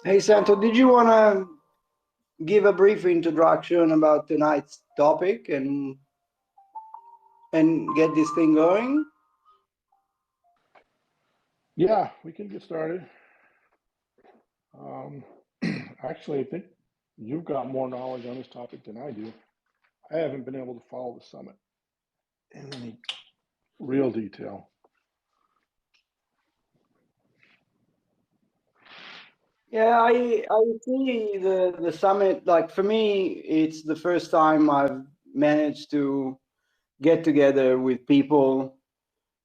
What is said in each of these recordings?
Hey Santo, did you want to give a brief introduction about tonight's topic and get this thing going? Yeah, we can get started. Um, Actually, I think you've got more knowledge on this topic than I do. I haven't been able to follow the summit in any real detail. Yeah, I see the summit. Like for me, it's the first time I've managed to get together with people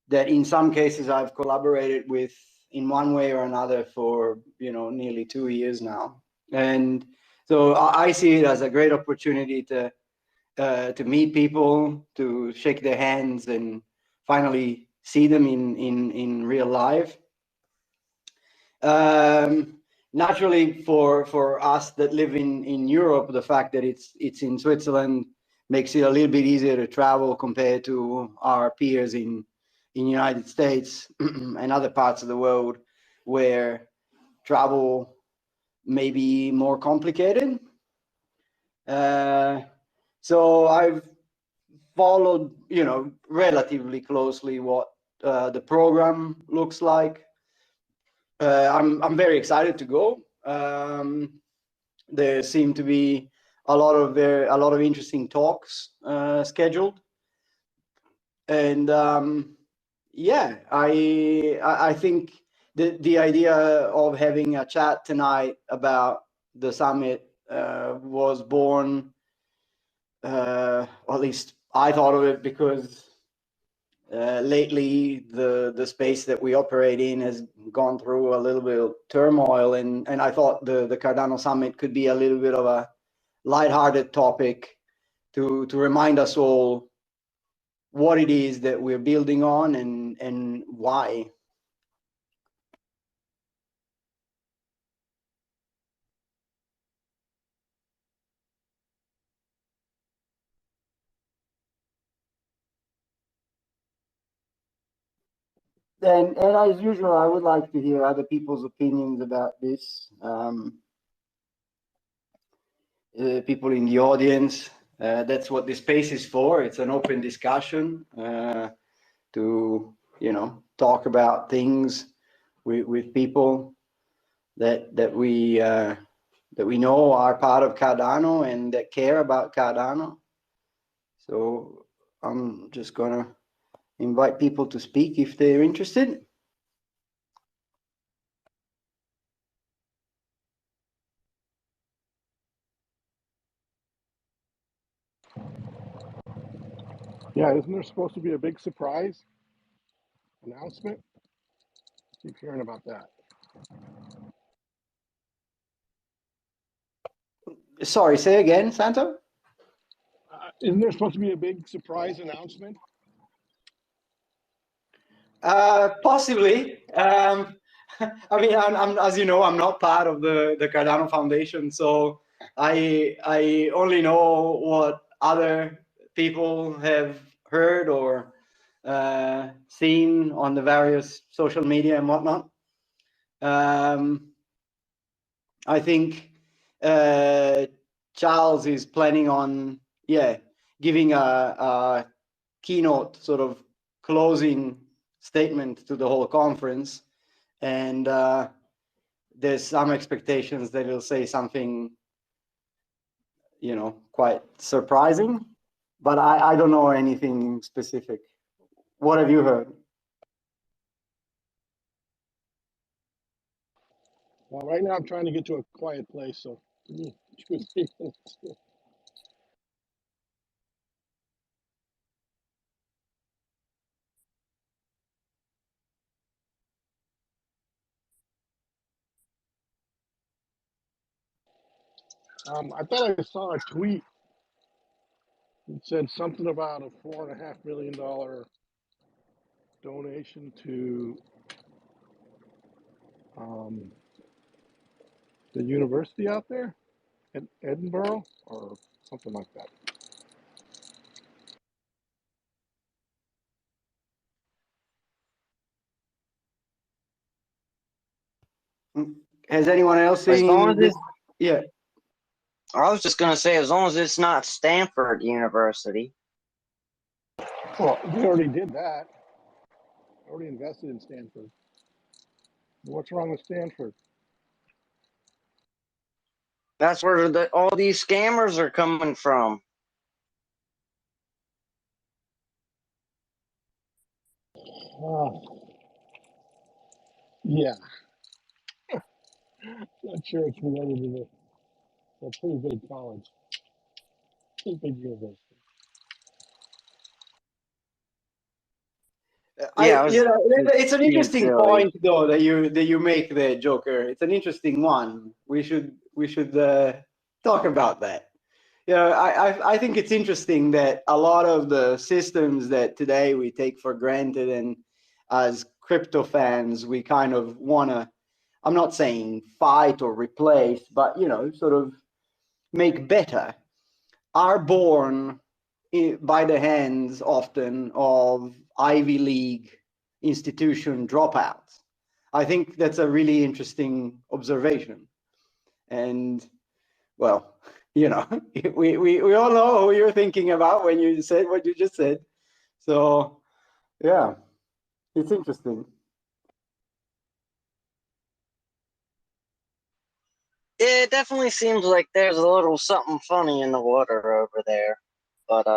that in some cases I've collaborated with in one way or another for, nearly 2 years now. And so I see it as a great opportunity to meet people, to shake their hands, and finally see them in real life. Um, Naturally, for us that live in Europe, the fact that it's in Switzerland makes it a little bit easier to travel compared to our peers in United States and other parts of the world where travel may be more complicated. Uh, so I've followed, relatively closely what the program looks like. I'm very excited to go. There seem to be a lot of interesting talks scheduled, and yeah, I think the idea of having a chat tonight about the summit was born, or at least I thought of it because lately the space that we operate in has gone through a little bit of turmoil, and I thought the Cardano Summit could be a little bit of a lighthearted topic to remind us all what it is that we're building on and why. And as usual, I would like to hear other people's opinions about this. People in the audience. That's what this space is for. It's an open discussion to, talk about things with people that we know are part of Cardano and that care about Cardano. So I'm just gonna invite people to speak if they're interested. Yeah, isn't there supposed to be a big surprise announcement? Keep hearing about that. Sorry, say again, Santo? Isn't there supposed to be a big surprise announcement? Possibly. I mean, I'm, as you know, I'm not part of the Cardano Foundation, so I only know what other people have heard or seen on the various social media and whatnot. I think uh, Charles is planning on, yeah, giving a keynote sort of closing statement to the whole conference, and there's some expectations that he'll say something, quite surprising, but I don't know anything specific. What have you heard? Well, right now I'm trying to get to a quiet place, so give me 2 or 3 minutes. I thought I saw a tweet that said something about a $4.5 million donation to um, the university out there in Edinburgh or something like that. Has anyone else As long seen as this? it's, Yeah. I was just gonna say, as long as it's not Stanford University. Well, we already did that. Already invested in Stanford. What's wrong with Stanford? That's where all these scammers are coming from. Yeah, not sure it's related to a pretty big college, pretty big university. Yeah, I was It's an being interesting silly. point though that you make there, Joker. It's an interesting one. We should talk about that. I think it's interesting that a lot of the systems that today we take for granted, and as crypto fans, we kind of want to, I'm not saying fight or replace, but sort of make better, are born by the hands often of Ivy League institution dropouts. I think that's a really interesting observation. And well, we all know who you're thinking about when you said what you just said. So yeah, it's interesting. It definitely seems like there's a little something funny in the water over there. But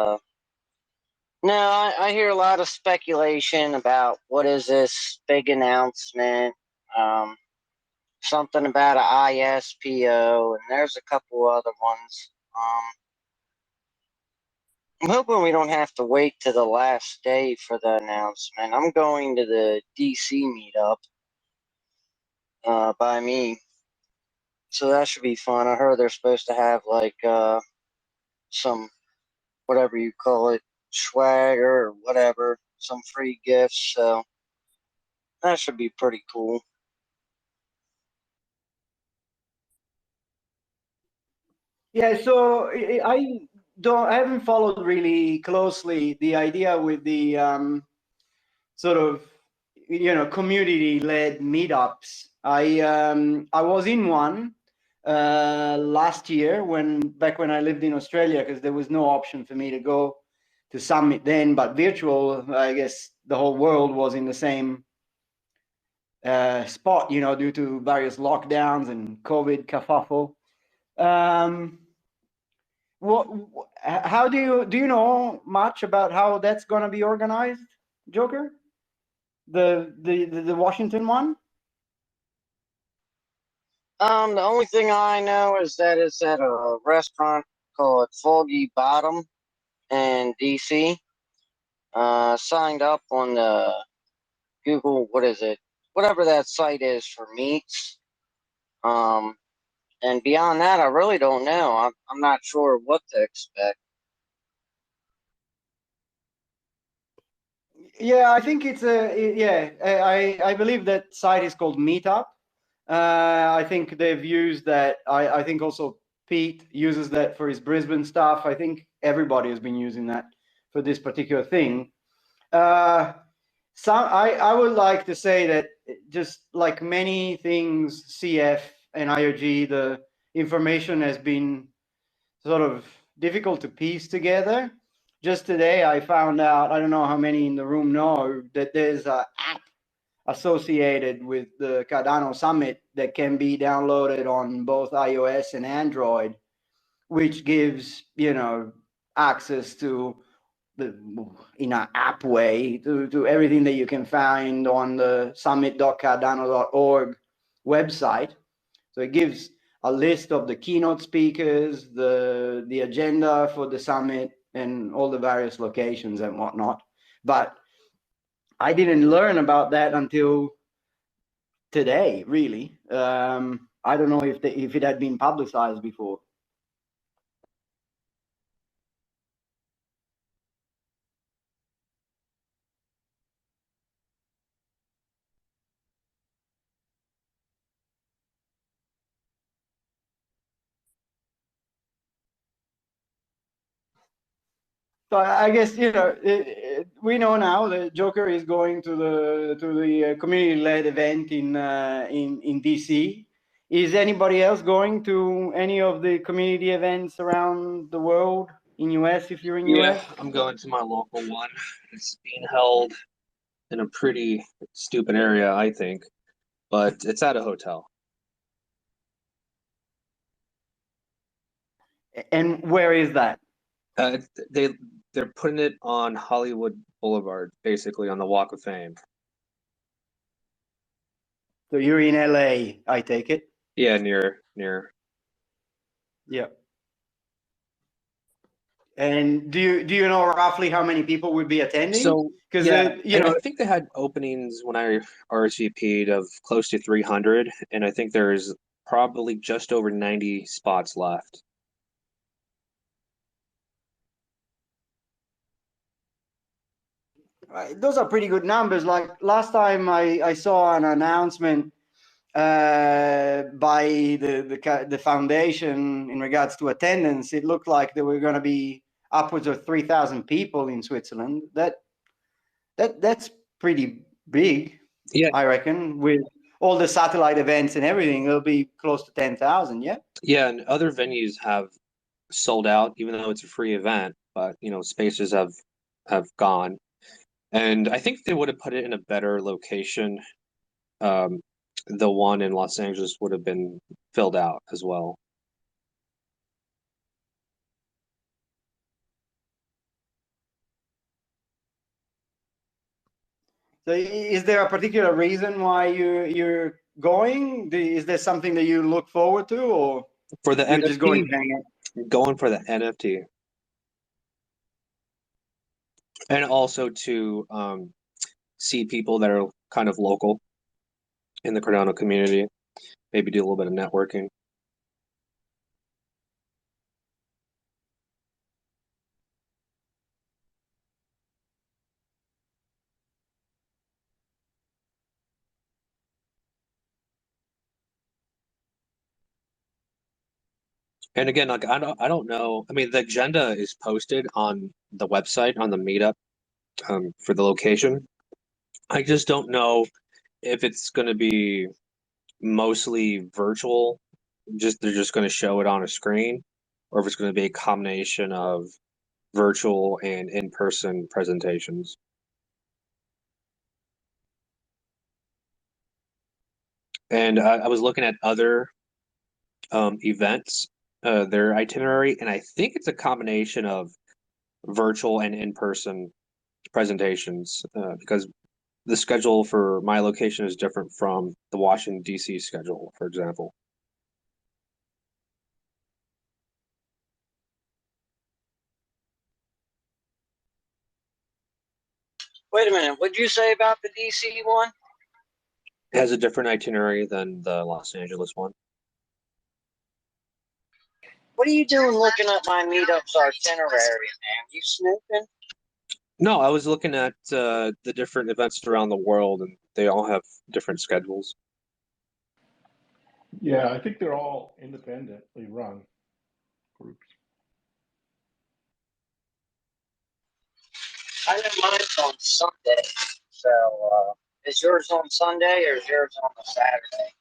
no, I hear a lot of speculation about what is this big announcement. Um, Something about an ISPO, and there's a couple other ones. I'm hoping we don't have to wait to the last day for the announcement. I'm going to the DC meetup by me, so that should be fun. I heard they're supposed to have like some whatever you call it, swagger or whatever, some free gifts. So that should be pretty cool. Yeah, so I haven't followed really closely the idea with the sort of community-led meetups. I was in one last year back when I lived in Australia, because there was no option for me to go to Summit then, but virtual, I guess the whole world was in the same spot, due to various lockdowns and COVID kerfuffle. Um, what, how do you know much about how that's going to be organized, Joker? The Washington one? The only thing I know is that it's at a restaurant called Foggy Bottom in DC. Signed up on the Google, what is it? Whatever that site is for meats. Um, and beyond that, I really don't know. I'm not sure what to expect. Yeah, I think I believe that site is called Meetup. I think they've used that. I think also Pete uses that for his Brisbane stuff. I think everybody has been using that for this particular thing. I would like to say that, just like many things, CF and IOG, the information has been sort of difficult to piece together. Just today, I found out, I don't know how many in the room know, that there's an app associated with the Cardano Summit that can be downloaded on both iOS and Android, which gives, access to in an app way to everything that you can find on the summit.cardano.org website. So it gives a list of the keynote speakers, the agenda for the summit, and all the various locations and whatnot. But I didn't learn about that until today, really. I don't know if it had been publicized before. So I guess we know now that Joker is going to the community-led event in DC Is anybody else going to any of the community events around the world in US if you're in Yeah, US? I'm going to my local one. It's being held in a pretty stupid area, I think, but it's at a hotel. And where is that? Uh, they they're putting it on Hollywood Boulevard, basically on the Walk of Fame. So you're in LA, I take it? Yeah, near. Yeah. And do you know roughly how many people would be attending? So Because yeah, you know, I think they had openings when I RSVP'd of close to 300, and I think there's probably just over 90 spots left. those are pretty good numbers. Like last time I saw an announcement by the foundation in regards to attendance, it looked like there were going to be upwards of 3,000 people in Switzerland. That's pretty big. Yeah, I reckon with all the satellite events and everything, it'll be close to 10,000. Yeah. yeah, and other venues have sold out, even though it's a free event, but spaces have gone. And I think they would have put it in a better location. Um, the one in Los Angeles would have been filled out as well. So is there a particular reason why you're going? Is there something that you look forward to, or For the you're just going NFT, to hang out? going for the NFT, and also to see people that are kind of local in the Cardano community, maybe do a little bit of networking. And again, like I don't know. I mean, the agenda is posted on the website on the meetup for the location. I just don't know if it's going to be mostly virtual, just they're just going to show it on a screen, or if it's going to be a combination of virtual and in-person presentations. And I was looking at other events, their itinerary, and I think it's a combination of virtual and in-person presentations because the schedule for my location is different from the Washington, D.C. schedule, for example. Wait a minute. What'd you say about the DC one? It has a different itinerary than the Los Angeles one. What are you doing looking up my meetups itinerary, man? You snooping? No, I was looking at the different events around the world, and they all have different schedules. Yeah, I think they're all independently run groups. I know mine's on Sunday. So, is yours on Sunday or is yours on a Saturday?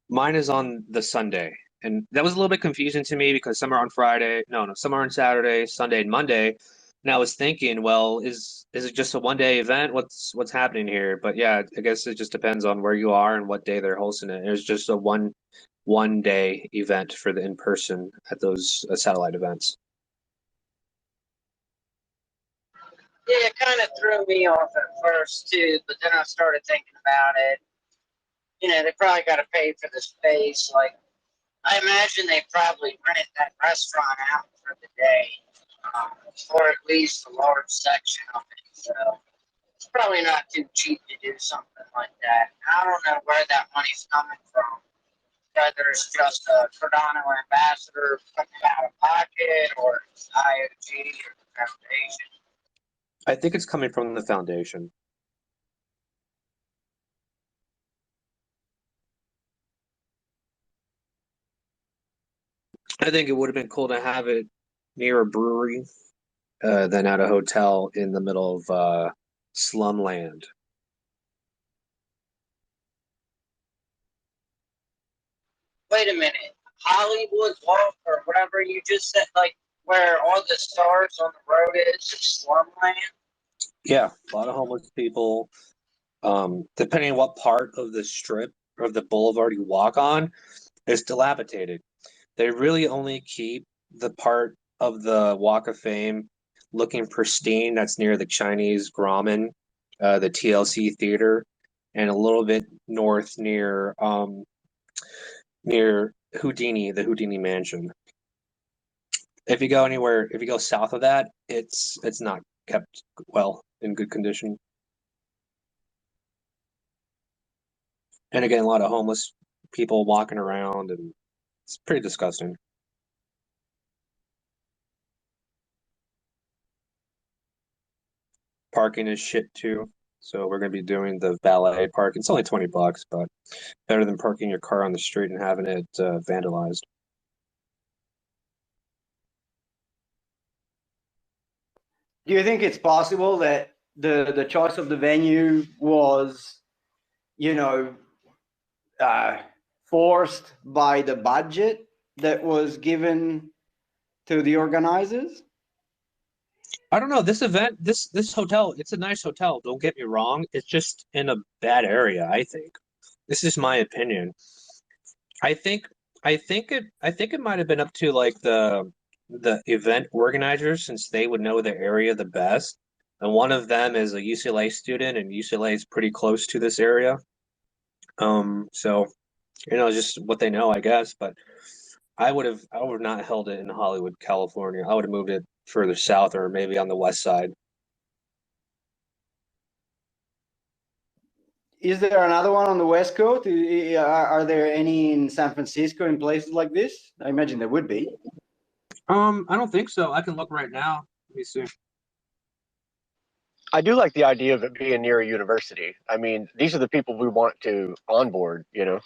Mine is on the Sunday, and that was a little bit confusing to me because some are on Friday, no, some are on Saturday, Sunday, and Monday. And I was thinking, well, is it just a one-day event? What's happening here? But yeah, I guess it just depends on where you are and what day they're hosting it. It was just a one day event for the in-person at those satellite events. Yeah, it kind of threw me off at first too, but then I started thinking about it. You know, they probably got to pay for the space. Like, I imagine they probably rented that restaurant out for the day, or at least a large section of it. So it's probably not too cheap to do something like that. I don't know where that money's coming from. Whether it's just a Cardano ambassador putting it out of pocket, or it's IOG or the foundation. I think it's coming from the foundation. I think it would have been cool to have it near a brewery than at a hotel in the middle of slumland. wait a minute. Hollywood Walk or whatever you just said, like where all the stars on the road is slumland. Yeah, a lot of homeless people. Depending on what part of the strip or the boulevard you walk on, is dilapidated. They really only keep the part of the Walk of Fame looking pristine that's near the Chinese Grauman, the TLC theater, and a little bit north near Houdini, the Houdini Mansion. If you go south of that, it's not kept well in good condition. And again, a lot of homeless people walking around, and it's pretty disgusting. Parking is shit too. So we're gonna be doing the valet park. It's only $20, but better than parking your car on the street and having it vandalized. Do you think it's possible that the choice of the venue was, you know, forced by the budget that was given to the organizers? I don't know. This event, this hotel, it's a nice hotel. Don't get me wrong. It's just in a bad area, I think. This is my opinion. I think I think it might have been up to like the event organizers, since they would know the area the best. And one of them is a UCLA student, and UCLA is pretty close to this area. So just what they know, I guess. But I would have not held it in Hollywood, California. I would have moved it further south, or maybe on the west side. Is there another one on the West Coast? Are there any in San Francisco in places like this? I imagine there would be. I don't think so. I can look right now. Let me see. I do like the idea of it being near a university. I mean, these are the people we want to onboard, you know?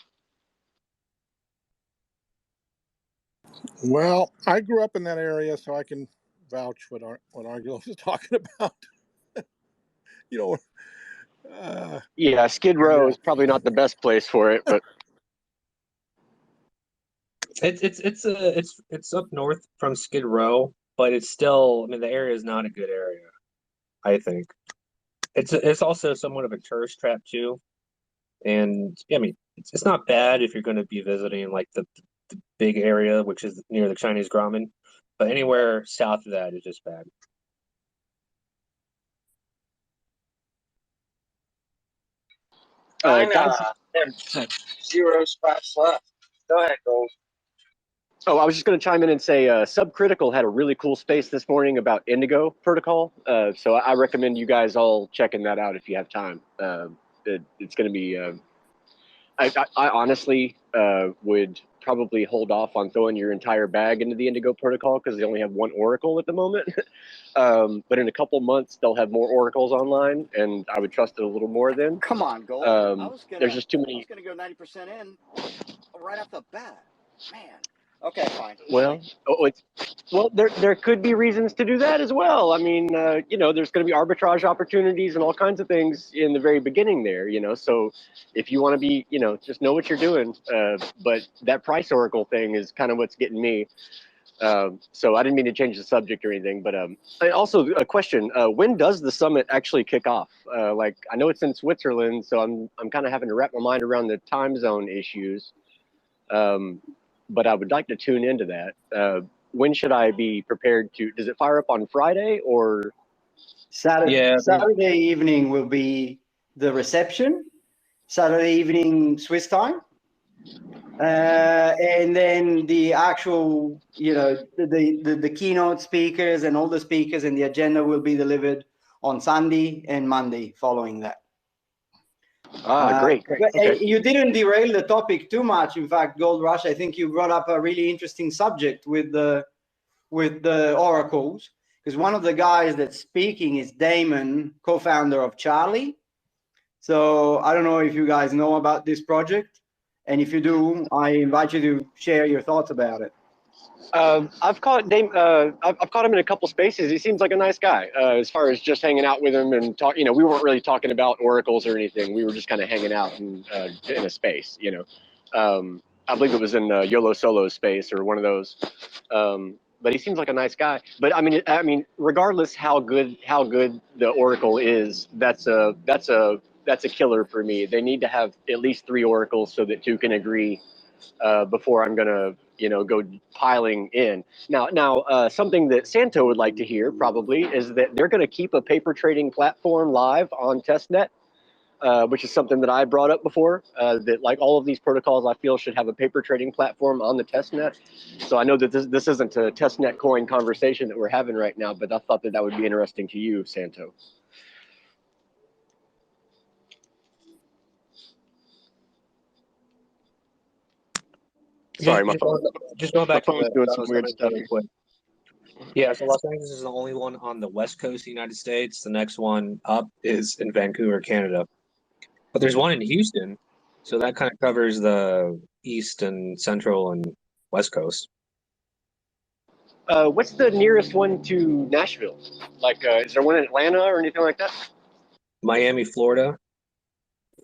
Well, I grew up in that area, so I can vouch what Argulos is talking about. You know, Yeah, Skid Row is probably not the best place for it, but It's up north from Skid Row, but it's still, I mean, the area is not a good area, I think. It's also somewhat of a tourist trap too. And yeah, I mean, it's not bad if you're going to be visiting like the big area, which is near the Chinese Grauman, but anywhere south of that is just bad. guys, There's 0 spots left. Go ahead, Gold. oh, I was just going to chime in and say Subcritical had a really cool space this morning about Indigo protocol. So I recommend you guys all checking that out if you have time. It's going to be, I honestly would probably hold off on throwing your entire bag into the Indigo protocol because they only have one Oracle at the moment. But in a couple months, they'll have more Oracles online, and I would trust it a little more then. Come on, Gold. There's just too many. I was gonna go 90% in right off the bat. Man. Okay, fine. Well, there could be reasons to do that as well. I mean, there's going to be arbitrage opportunities and all kinds of things in the very beginning there, So if you want to be, just know what you're doing. But that price oracle thing is kind of what's getting me. So I didn't mean to change the subject or anything, but also a question: when does the summit actually kick off? Like, I know it's in Switzerland, so I'm kind of having to wrap my mind around the time zone issues. But I would like to tune into that. When should I be prepared to? Does it fire up on Friday or Saturday? Yeah. Saturday evening will be the reception. Saturday evening Swiss time, and then the actual, the keynote speakers and all the speakers and the agenda will be delivered on Sunday and Monday following that. Great. Okay. You didn't derail the topic too much. In fact, Gold Rush, I think you brought up a really interesting subject with the oracles, because one of the guys that's speaking is Damon, co-founder of Charlie. So I don't know if you guys know about this project, and if you do, I invite you to share your thoughts about it. I've caught Dame. I've caught him in a couple spaces. He seems like a nice guy. As far as just hanging out with him and talk, we weren't really talking about oracles or anything. We were just kind of hanging out in a space, I believe it was in YOLO Solo's space or one of those. But he seems like a nice guy. But I mean, regardless how good the Oracle is, that's a killer for me. They need to have at least 3 oracles so that 2 can agree before I'm gonna go piling in. Now, something that Santo would like to hear probably is that they're going to keep a paper trading platform live on testnet. Which is something that I brought up before, that like all of these protocols I feel should have a paper trading platform on the testnet. So I know that this isn't a testnet coin conversation that we're having right now, but I thought that would be interesting to you, Santo. Sorry, Just going back to phone's doing some Los weird Angeles stuff. really quick. Yeah, so Los Angeles is the only one on the west coast of the United States. The next one up is in Vancouver, Canada. But there's one in Houston, so that kind of covers the east and central and west coast. What's the nearest one to Nashville? Like, is there one in Atlanta or anything like that? Miami, Florida,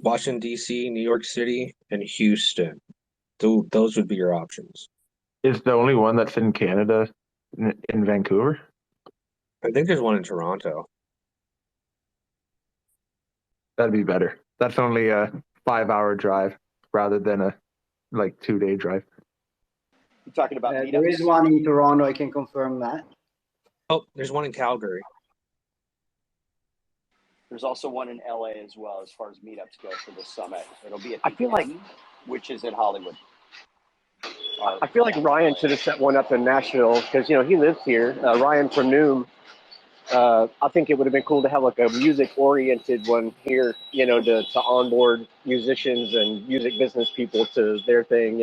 Washington, D.C., New York City, and Houston. Those would be your options. Is the only one that's in Canada in Vancouver? I think there's one in Toronto. That'd be better. That's only a 5-hour drive rather than a 2-day drive. You talking about meetups? There is one in Toronto. I can confirm that. Oh, there's one in Calgary. There's also one in LA as well, as far as meetups go for the summit. It'll be at I feel like which is in Hollywood. I feel like Ryan should have set one up in Nashville because he lives here. Ryan from Noom. I think it would have been cool to have like a music-oriented one here, to onboard musicians and music business people to their thing,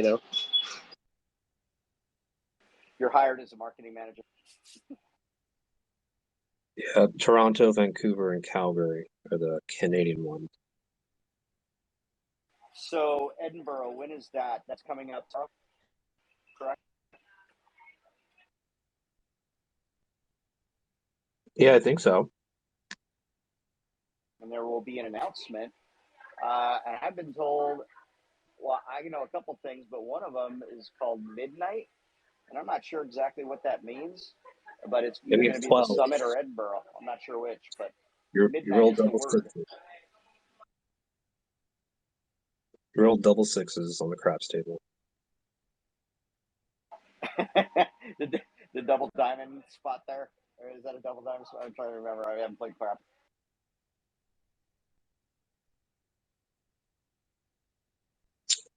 You're hired as a marketing manager. Yeah, Toronto, Vancouver, and Calgary are the Canadian ones. So Edinburgh, when is that? That's coming up, correct? Yeah, I think so. And there will be an announcement. And I've been told, well, I know a couple things, but one of them is called Midnight. And I'm not sure exactly what that means, but it's either going to be 12. the Summit or Edinburgh. I'm not sure which, but You Midnight roll is the double word. sixes. You roll double sixes on the craps table. the double diamond spot there? Or is that a double diamond spot? I'm trying to remember. I haven't played crap.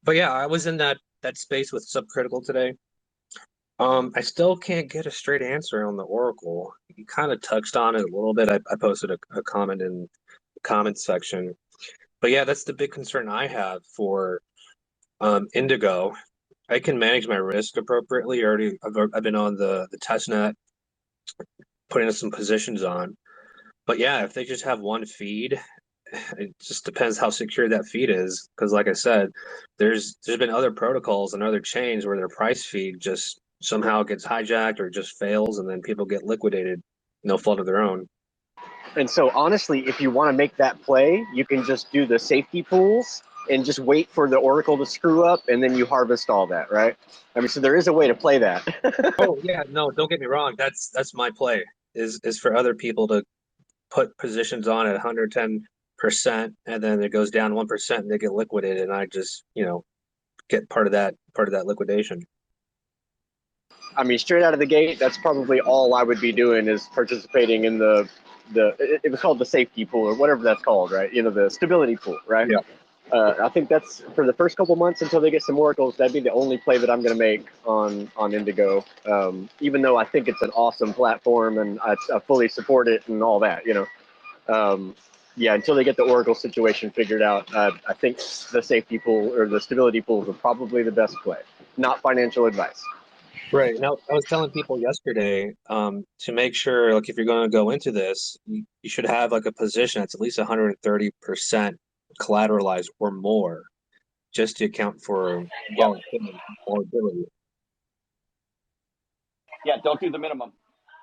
But yeah, I was in that space with Subcritical today. I still can't get a straight answer on the Oracle. You kind of touched on it a little bit. I posted a comment in the comments section. But yeah, that's the big concern I have for Indigo. I can manage my risk appropriately. I've been on the testnet, putting some positions on. But yeah, if they just have one feed, it just depends how secure that feed is. Because like I said, there's been other protocols and other chains where their price feed just somehow gets hijacked or just fails, and then people get liquidated, no fault of their own. And so honestly, if you want to make that play, you can just do the safety pools and just wait for the Oracle to screw up, and then you harvest all that, right? I mean, so there is a way to play that. Oh yeah, no, don't get me wrong. That's my play is for other people to put positions on at 110%, and then it goes down 1% and they get liquidated, and I just get part of that liquidation. I mean, straight out of the gate, that's probably all I would be doing is participating in it was called the safety pool or whatever that's called, right? The stability pool, right? Yeah. I think that's for the first couple months until they get some oracles. That'd be the only play that I'm going to make on Indigo. Even though I think it's an awesome platform and I fully support it and all that, yeah, until they get the Oracle situation figured out, I think the safety pool or the stability pools are probably the best play. Not financial advice. Right. Now, I was telling people yesterday, to make sure, like, if you're going to go into this, you should have like a position that's at least 130% collateralized or more, just to account for volatility. Yeah, don't do the minimum,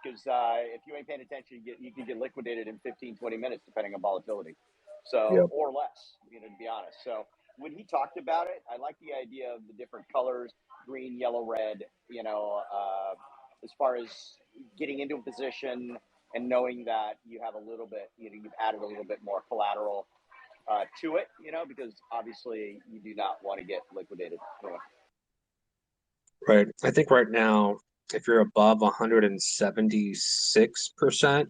because if you ain't paying attention, you can get liquidated in 15, 20 minutes, depending on volatility. So, Yep. or less, to be honest. So when he talked about it, I like the idea of the different colors, green, yellow, red, as far as getting into a position and knowing that you have a little bit, you've added a little bit more collateral to it, because obviously you do not want to get liquidated. Right. I think right now, if you're above 176%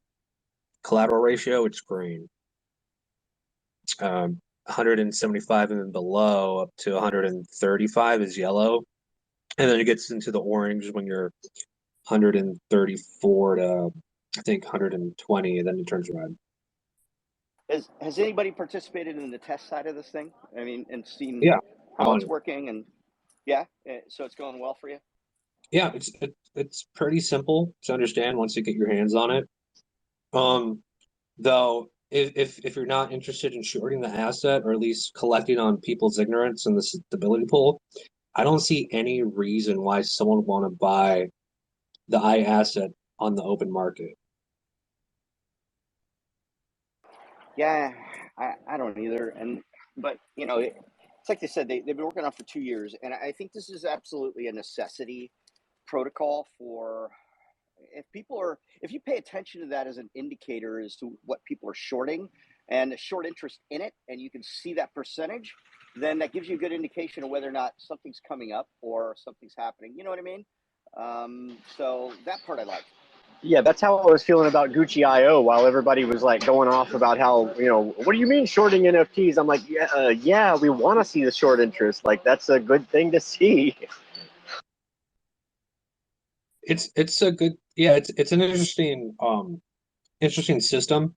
collateral ratio, it's green. 175 and below up to 135 is yellow. And then it gets into the orange when you're 134 to, I think, 120, and then it turns red. Has anybody participated in the test side of this thing? I mean, and seen how it's working? And so it's going well for you? Yeah, it's pretty simple to understand once you get your hands on it. Though if you're not interested in shorting the asset, or at least collecting on people's ignorance in the stability pool, I don't see any reason why someone would want to buy the I asset on the open market. Yeah, I don't either. But it's like they said, they've been working on it for 2 years, and I think this is absolutely a necessity protocol for if you pay attention to that as an indicator as to what people are shorting and the short interest in it, and you can see that percentage, then that gives you a good indication of whether or not something's coming up or something's happening. You know what I mean? So that part I like. Yeah, that's how I was feeling about Gucci IO while everybody was like going off about how, what do you mean shorting NFTs? I'm like, yeah, we want to see the short interest. Like, that's a good thing to see. It's a good, it's an interesting system,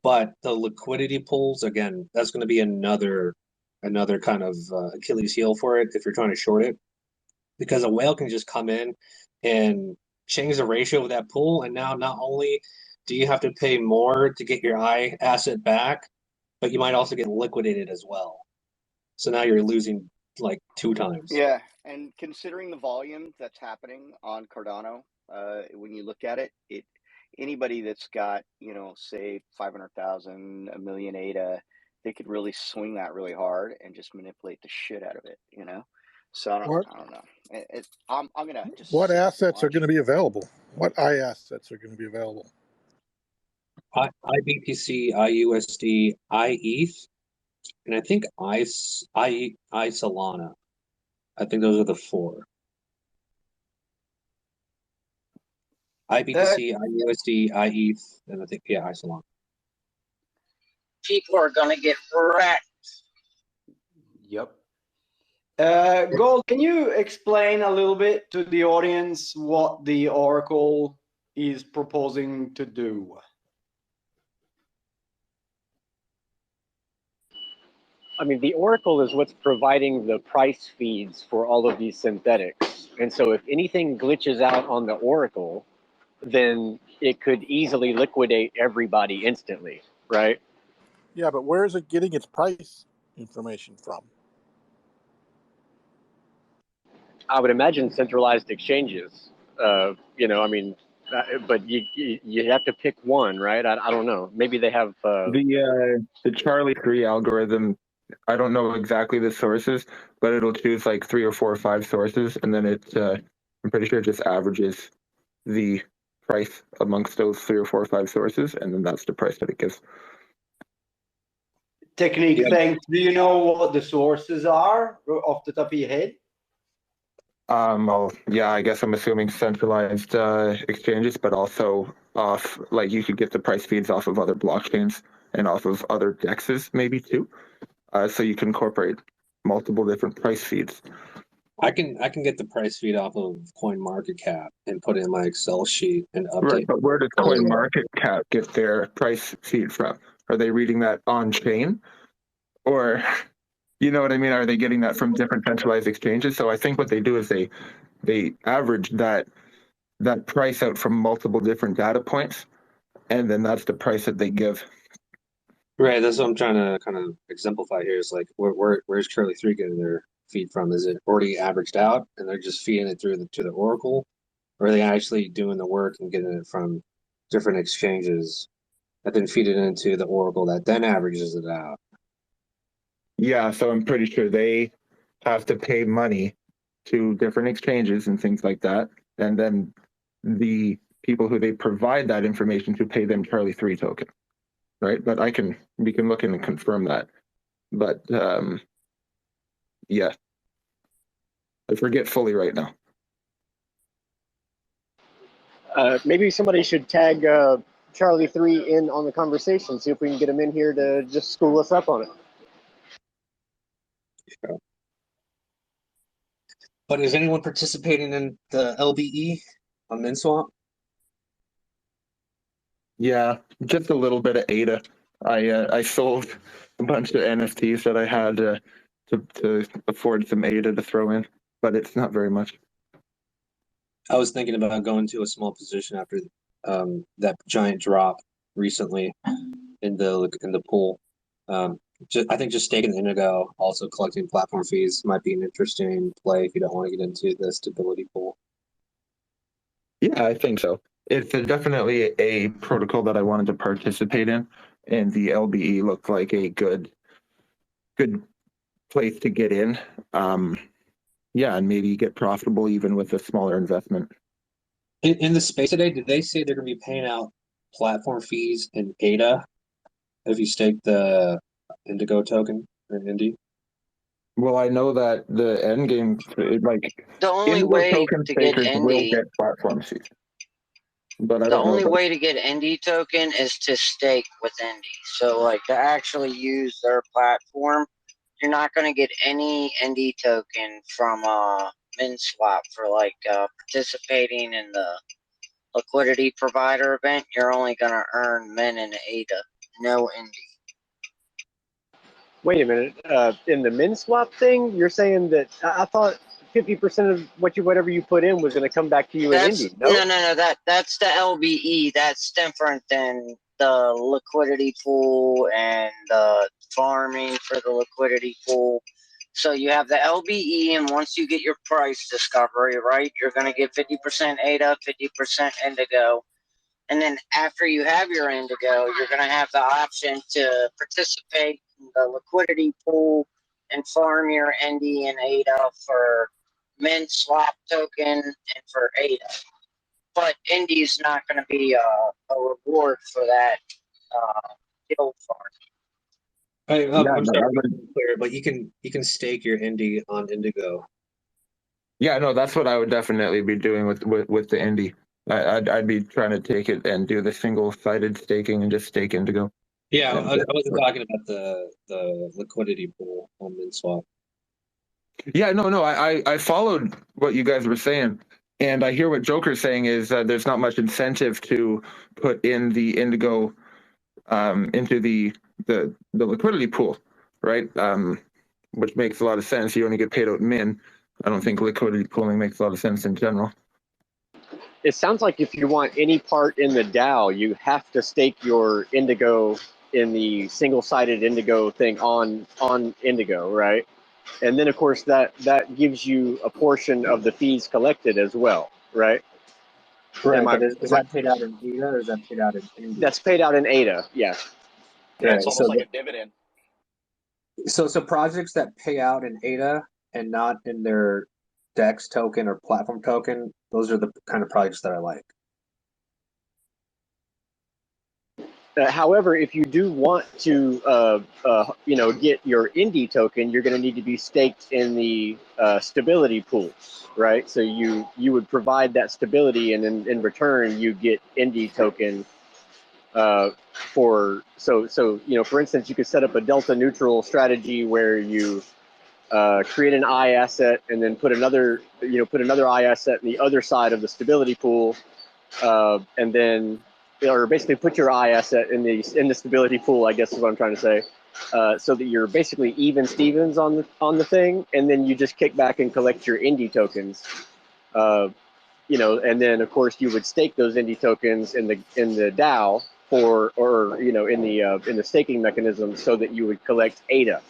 but the liquidity pools, again, that's going to be another kind of Achilles heel for it if you're trying to short it, because a whale can just come in and change the ratio of that pool, and now not only do you have to pay more to get your I asset back, but you might also get liquidated as well. So now you're losing like 2 times. Yeah, and considering the volume that's happening on Cardano, when you look at it, anybody that's got, say 500,000, a million ADA, they could really swing that really hard and just manipulate the shit out of it, So I don't know. I'm gonna just. What assets are going to be available? What I assets are going to be available? IBPC, IUSD, IETH, and I think I Solana. I think those are the 4. IBPC, IUSD, IETH, and I think I Solana. People are gonna get wrecked. Yep. Gold, can you explain a little bit to the audience what the Oracle is proposing to do? I mean, the Oracle is what's providing the price feeds for all of these synthetics. And so if anything glitches out on the Oracle, then it could easily liquidate everybody instantly, right? Yeah, but where is it getting its price information from? I would imagine centralized exchanges. But you have to pick one, right? I don't know. Maybe they have the Charlie 3 algorithm. I don't know exactly the sources, but it'll choose like 3 or 4 or 5 sources, and then I'm pretty sure it just averages the price amongst those 3 or 4 or 5 sources, and then that's the price that it gives. Technique, thanks. Do you know what the sources are off the top of your head? Well, yeah, I guess I'm assuming centralized exchanges, but also off, like, you could get the price feeds off of other blockchains and off of other dexes maybe too. So you can incorporate multiple different price feeds. I can get the price feed off of CoinMarketCap and put it in my Excel sheet and update. Right, but where does CoinMarketCap get their price feed from? Are they reading that on chain, or you know what I mean? Are they getting that from different centralized exchanges? So I think what they do is they average that price out from multiple different data points, and then that's the price that they give. Right, that's what I'm trying to kind of exemplify here. Is like where's Charlie 3 getting their feed from? Is it already averaged out and they're just feeding it through to the Oracle, or are they actually doing the work and getting it from different exchanges that then feed it into the Oracle that then averages it out? Yeah, so I'm pretty sure they have to pay money to different exchanges and things like that, and then the people who they provide that information to pay them Charlie 3 token, right? But we can look in and confirm that. But yeah, I forget fully right now. Maybe somebody should tag Charlie 3 in on the conversation, see if we can get him in here to just school us up on it. Yeah. But is anyone participating in the LBE on MinSwap? Yeah, just a little bit of ADA. I sold a bunch of NFTs that I had to afford some ADA to throw in, but it's not very much. I was thinking about going to a small position after that giant drop recently in the pool. I think just staking the Indigo, also collecting platform fees might be an interesting play if you don't want to get into the stability pool. Yeah, I think so. It's definitely a protocol that I wanted to participate in, and the LBE looked like a good place to get in. Yeah, and maybe get profitable even with a smaller investment. In the space today, did they say they're going to be paying out platform fees in ADA if you stake the Indigo token in Indy? Well, I know that the end game, like The only Indigo way token to get stakers will Indy, get platform fees, but I the don't know only about. way to get Indy token is to stake with Indy. So, like, to actually use their platform, you're not going to get any Indy token from MinSwap for like participating in the liquidity provider event. You're only going to earn Min and ADA, no Indy. Wait a minute. In the MinSwap thing, you're saying that I thought 50% of whatever you put in was going to come back to you in That's Indy. No, that's the LBE. That's different than the liquidity pool and the farming for the liquidity pool. So you have the LBE, and once you get your price discovery, right, you're going to get 50% ADA, 50% Indigo. And then after you have your Indigo, you're going to have the option to participate in the liquidity pool and farm your ND and ADA for Mint swap token and for ADA. But Indy's not going to be a reward for that guild farm. I'm sorry to be clear, but you can stake your Indy on Indigo. Yeah, no, that's what I would definitely be doing with the Indy. I'd be trying to take it and do the single-sided staking and just stake Indigo. Yeah, I wasn't talking about the liquidity pool on MinSwap. Yeah, no, I followed what you guys were saying, and I hear what Joker's saying is there's not much incentive to put in the Indigo into the liquidity pool, right? Which makes a lot of sense. You only get paid out min. I don't think liquidity pooling makes a lot of sense in general. it sounds like if you want any part in the DAO, you have to stake your Indigo in the single-sided Indigo thing on Indigo, right? And then, of course, that gives you a portion of the fees collected as well, right? Right, but is that paid out in ADA or is that paid out in Indy? That's paid out in ADA, yes. Yeah, it's almost like a dividend. So projects that pay out in ADA and not in their DEX token or platform token, those are the kind of projects that I like. However, if you do want to, get your Indy token, you're going to need to be staked in the stability pool, right? So you would provide that stability, and in return, you get Indy token. For instance, you could set up a delta neutral strategy where you create an I asset and then put another I asset in the other side of the stability pool, and then, or basically put your I asset in the stability pool, I guess is what I'm trying to say, so that you're basically even Stevens on the thing, and then you just kick back and collect your Indy tokens, and then of course you would stake those Indy tokens in the DAO in the staking mechanism so that you would collect ADA.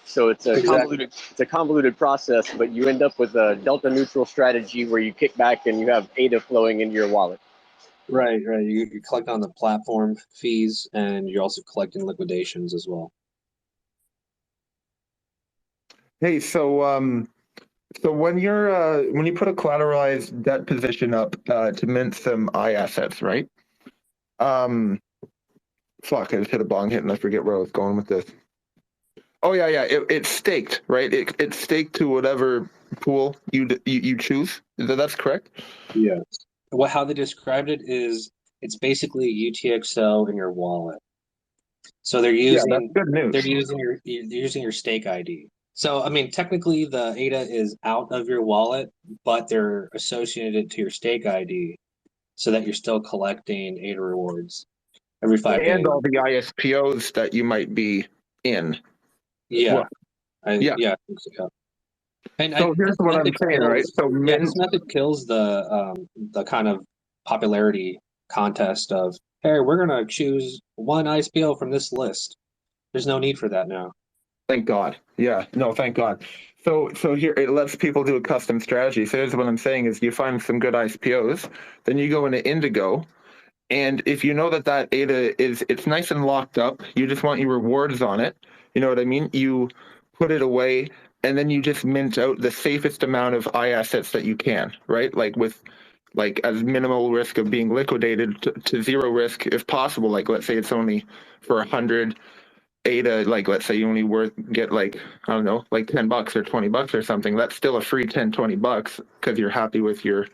So it's a convoluted process, but you end up with a delta neutral strategy where you kick back and you have ADA flowing into your wallet. Right. You collect on the platform fees, and you're also collecting liquidations as well. Hey, so when you put a collateralized debt position up to mint some I assets, right? Um, fuck, I just hit a bong hit and I forget where I was going with this. Oh yeah. It's staked, right? It's staked to whatever pool you choose. That's correct. Yes. How they described it is it's basically UTXO in your wallet. So Yeah, that's good news. they're using your stake ID. So I mean, technically the ADA is out of your wallet, but they're associated to your stake ID so that you're still collecting ADA rewards every 5 days. And all the ISPOs that you might be in. Yeah, Well, yeah. I think so. And So here's what I'm saying, right? So this method kills the kind of popularity contest of, hey, we're gonna choose one ISPO from this list. There's no need for that now. Thank God. Yeah, no, thank God. So here it lets people do a custom strategy. So here's what I'm saying is you find some good ISPOs, then you go into Indigo, and if you know that ADA it's nice and locked up, you just want your rewards on it. You know what I mean? You put it away, and then you just mint out the safest amount of I assets that you can, right? Like with as minimal risk of being liquidated to zero risk if possible. Like let's say it's only for 100 ADA, like let's say you only get like, I don't know, like $10 or $20 or something. That's still a free 10, $20 because you're happy with your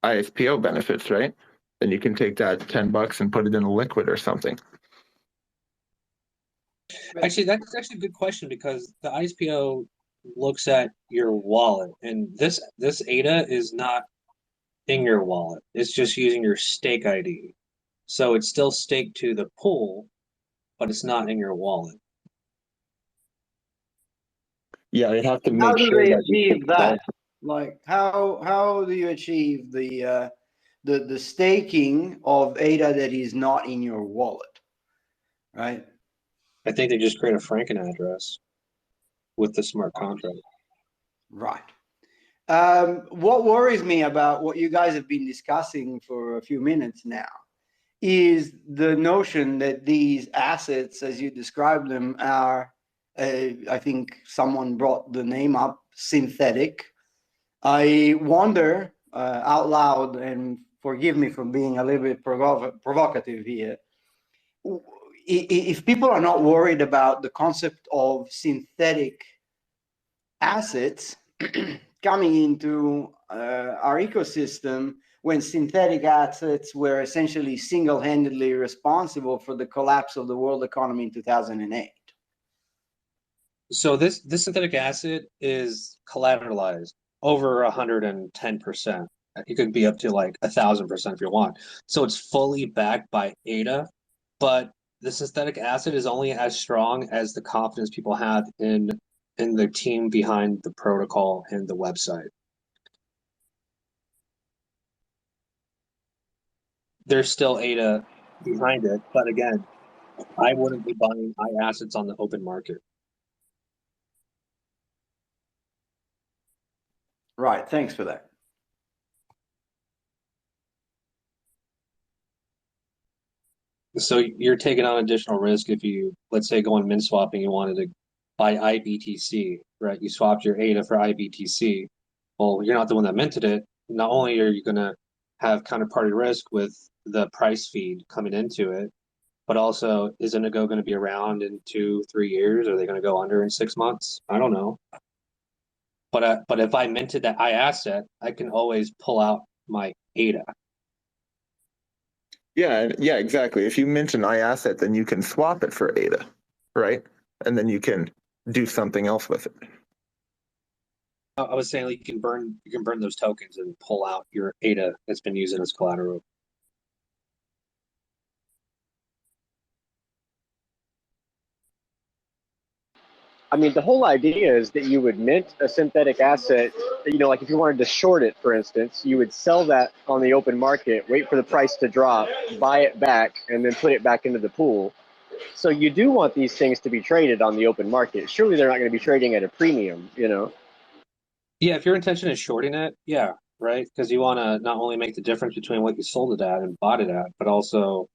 ISPO benefits, right? Then you can take that $10 and put it in a liquid or something. Actually, that's actually a good question because the ISPO looks at your wallet, and this ADA is not in your wallet. It's just using your stake ID. So it's still staked to the pool, but it's not in your wallet. Yeah, you have to How make do sure they that you achieve that? Like how do you achieve the staking of ADA that is not in your wallet, right? I think they just create a Franken address with the smart contract. Right. What worries me about what you guys have been discussing for a few minutes now is the notion that these assets, as you describe them, are, I think someone brought the name up, synthetic. I wonder out loud, and forgive me for being a little bit provocative here, if people are not worried about the concept of synthetic assets coming into our ecosystem when synthetic assets were essentially single-handedly responsible for the collapse of the world economy in 2008. So this synthetic asset is collateralized over 110%. It could be up to like 1,000% if you want. So it's fully backed by ADA, but the synthetic asset is only as strong as the confidence people have in the team behind the protocol and the website. There's still ADA behind it, but again, I wouldn't be buying I assets on the open market. Right. Thanks for that. So you're taking on additional risk if you, let's say, go on min swapping, you wanted to buy IBTC, right? You swapped your ADA for IBTC. Well, you're not the one that minted it. Not only are you going to have counterparty risk with the price feed coming into it, but also is Indigo going to be around in 2-3 years? Are they going to go under in 6 months? I don't know. But if I minted that I asset, I can always pull out my ADA. Yeah, exactly. If you mint an I asset, then you can swap it for ADA, right? And then you can do something else with it. I was saying like you can burn those tokens and pull out your ADA that's been used as collateral. I mean, the whole idea is that you would mint a synthetic asset, like if you wanted to short it, for instance, you would sell that on the open market, wait for the price to drop, buy it back, and then put it back into the pool. So you do want these things to be traded on the open market. Surely they're not going to be trading at a premium, Yeah, if your intention is shorting it, yeah, right? Because you want to not only make the difference between what you sold it at and bought it at, but also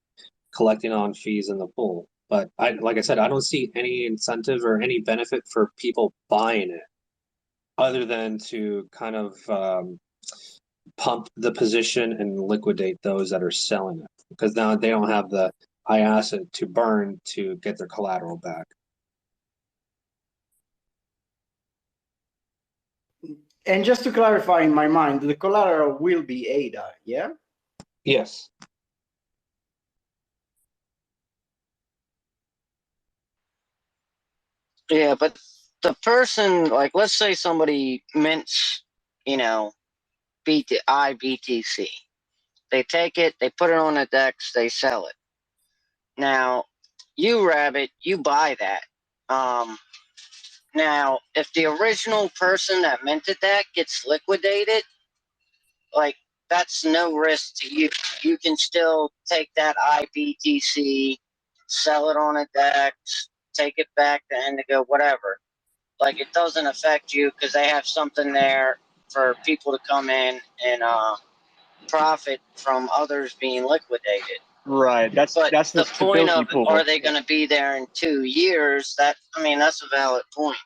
collecting on fees in the pool. But like I said, I don't see any incentive or any benefit for people buying it other than to kind of pump the position and liquidate those that are selling it, because now they don't have the high asset to burn to get their collateral back. And just to clarify in my mind, the collateral will be ADA, yeah? Yes. Yeah, but the person, like, let's say somebody mints, you know, IBTC. They take it, they put it on the DEX, they sell it. Now, you, Rabbit, you buy that. Now, if the original person that minted that gets liquidated, like, that's no risk to you. You can still take that IBTC, sell it on a DEX, take it back to Indigo, whatever. Like, it doesn't affect you because they have something there for people to come in and profit from others being liquidated. Right. That's But the the point stability of, pool. are they going to be there in 2 years? That, I mean, that's a valid point.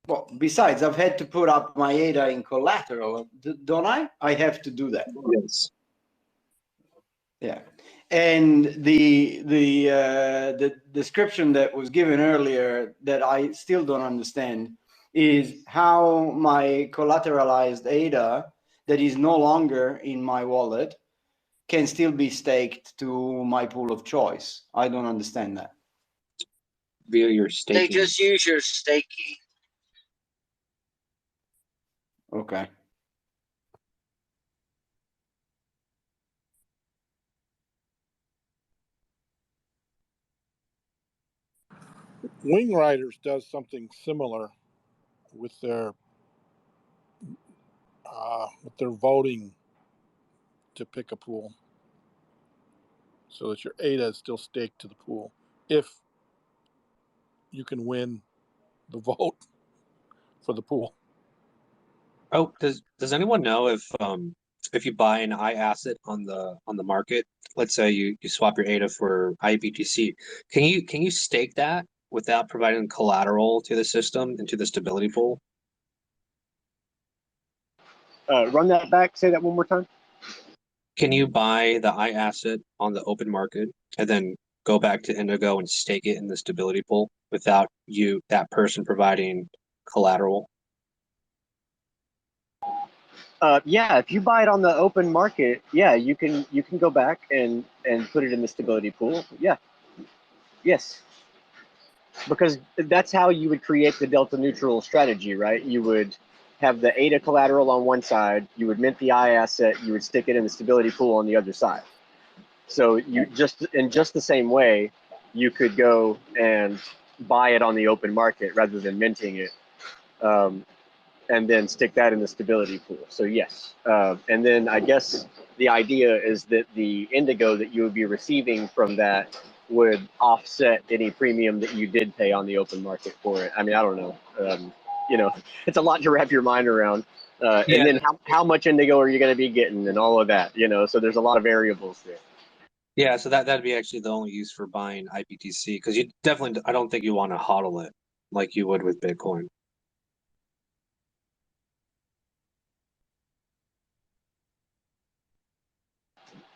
Well, besides, I've had to put up my ADA in collateral, don't I? I have to do that. Yes. Yeah. And the description that was given earlier that I still don't understand is how my collateralized ADA that is no longer in my wallet can still be staked to my pool of choice. I don't understand that. Via your staking. They just use your stake key. Okay. Wing Riders does something similar with their voting to pick a pool, so that your ADA is still staked to the pool if you can win the vote for the pool. Oh, does anyone know if you buy an I asset on the market, let's say you swap your ADA for IBTC, can you stake that without providing collateral to the system and to the stability pool? Run that back. Say that one more time. Can you buy the I asset on the open market and then go back to Indigo and stake it in the stability pool without that person providing collateral? Yeah, if you buy it on the open market, yeah, you can go back and put it in the stability pool. Yeah. Yes. Because that's how you would create the delta neutral strategy, right? You would have the ADA collateral on one side, you would mint the I asset, you would stick it in the stability pool on the other side. So you just in just the same way, you could go and buy it on the open market rather than minting it, and then stick that in the stability pool. So yes, and then I guess the idea is that the Indigo that you would be receiving from that would offset any premium that you did pay on the open market for it. I mean, I don't know. You know, it's a lot to wrap your mind around. Yeah. And then how much Indigo are you going to be getting and all of that, you know, so there's a lot of variables there. Yeah, so that'd be actually the only use for buying IBTC, because you definitely, I don't think you want to hodl it like you would with Bitcoin.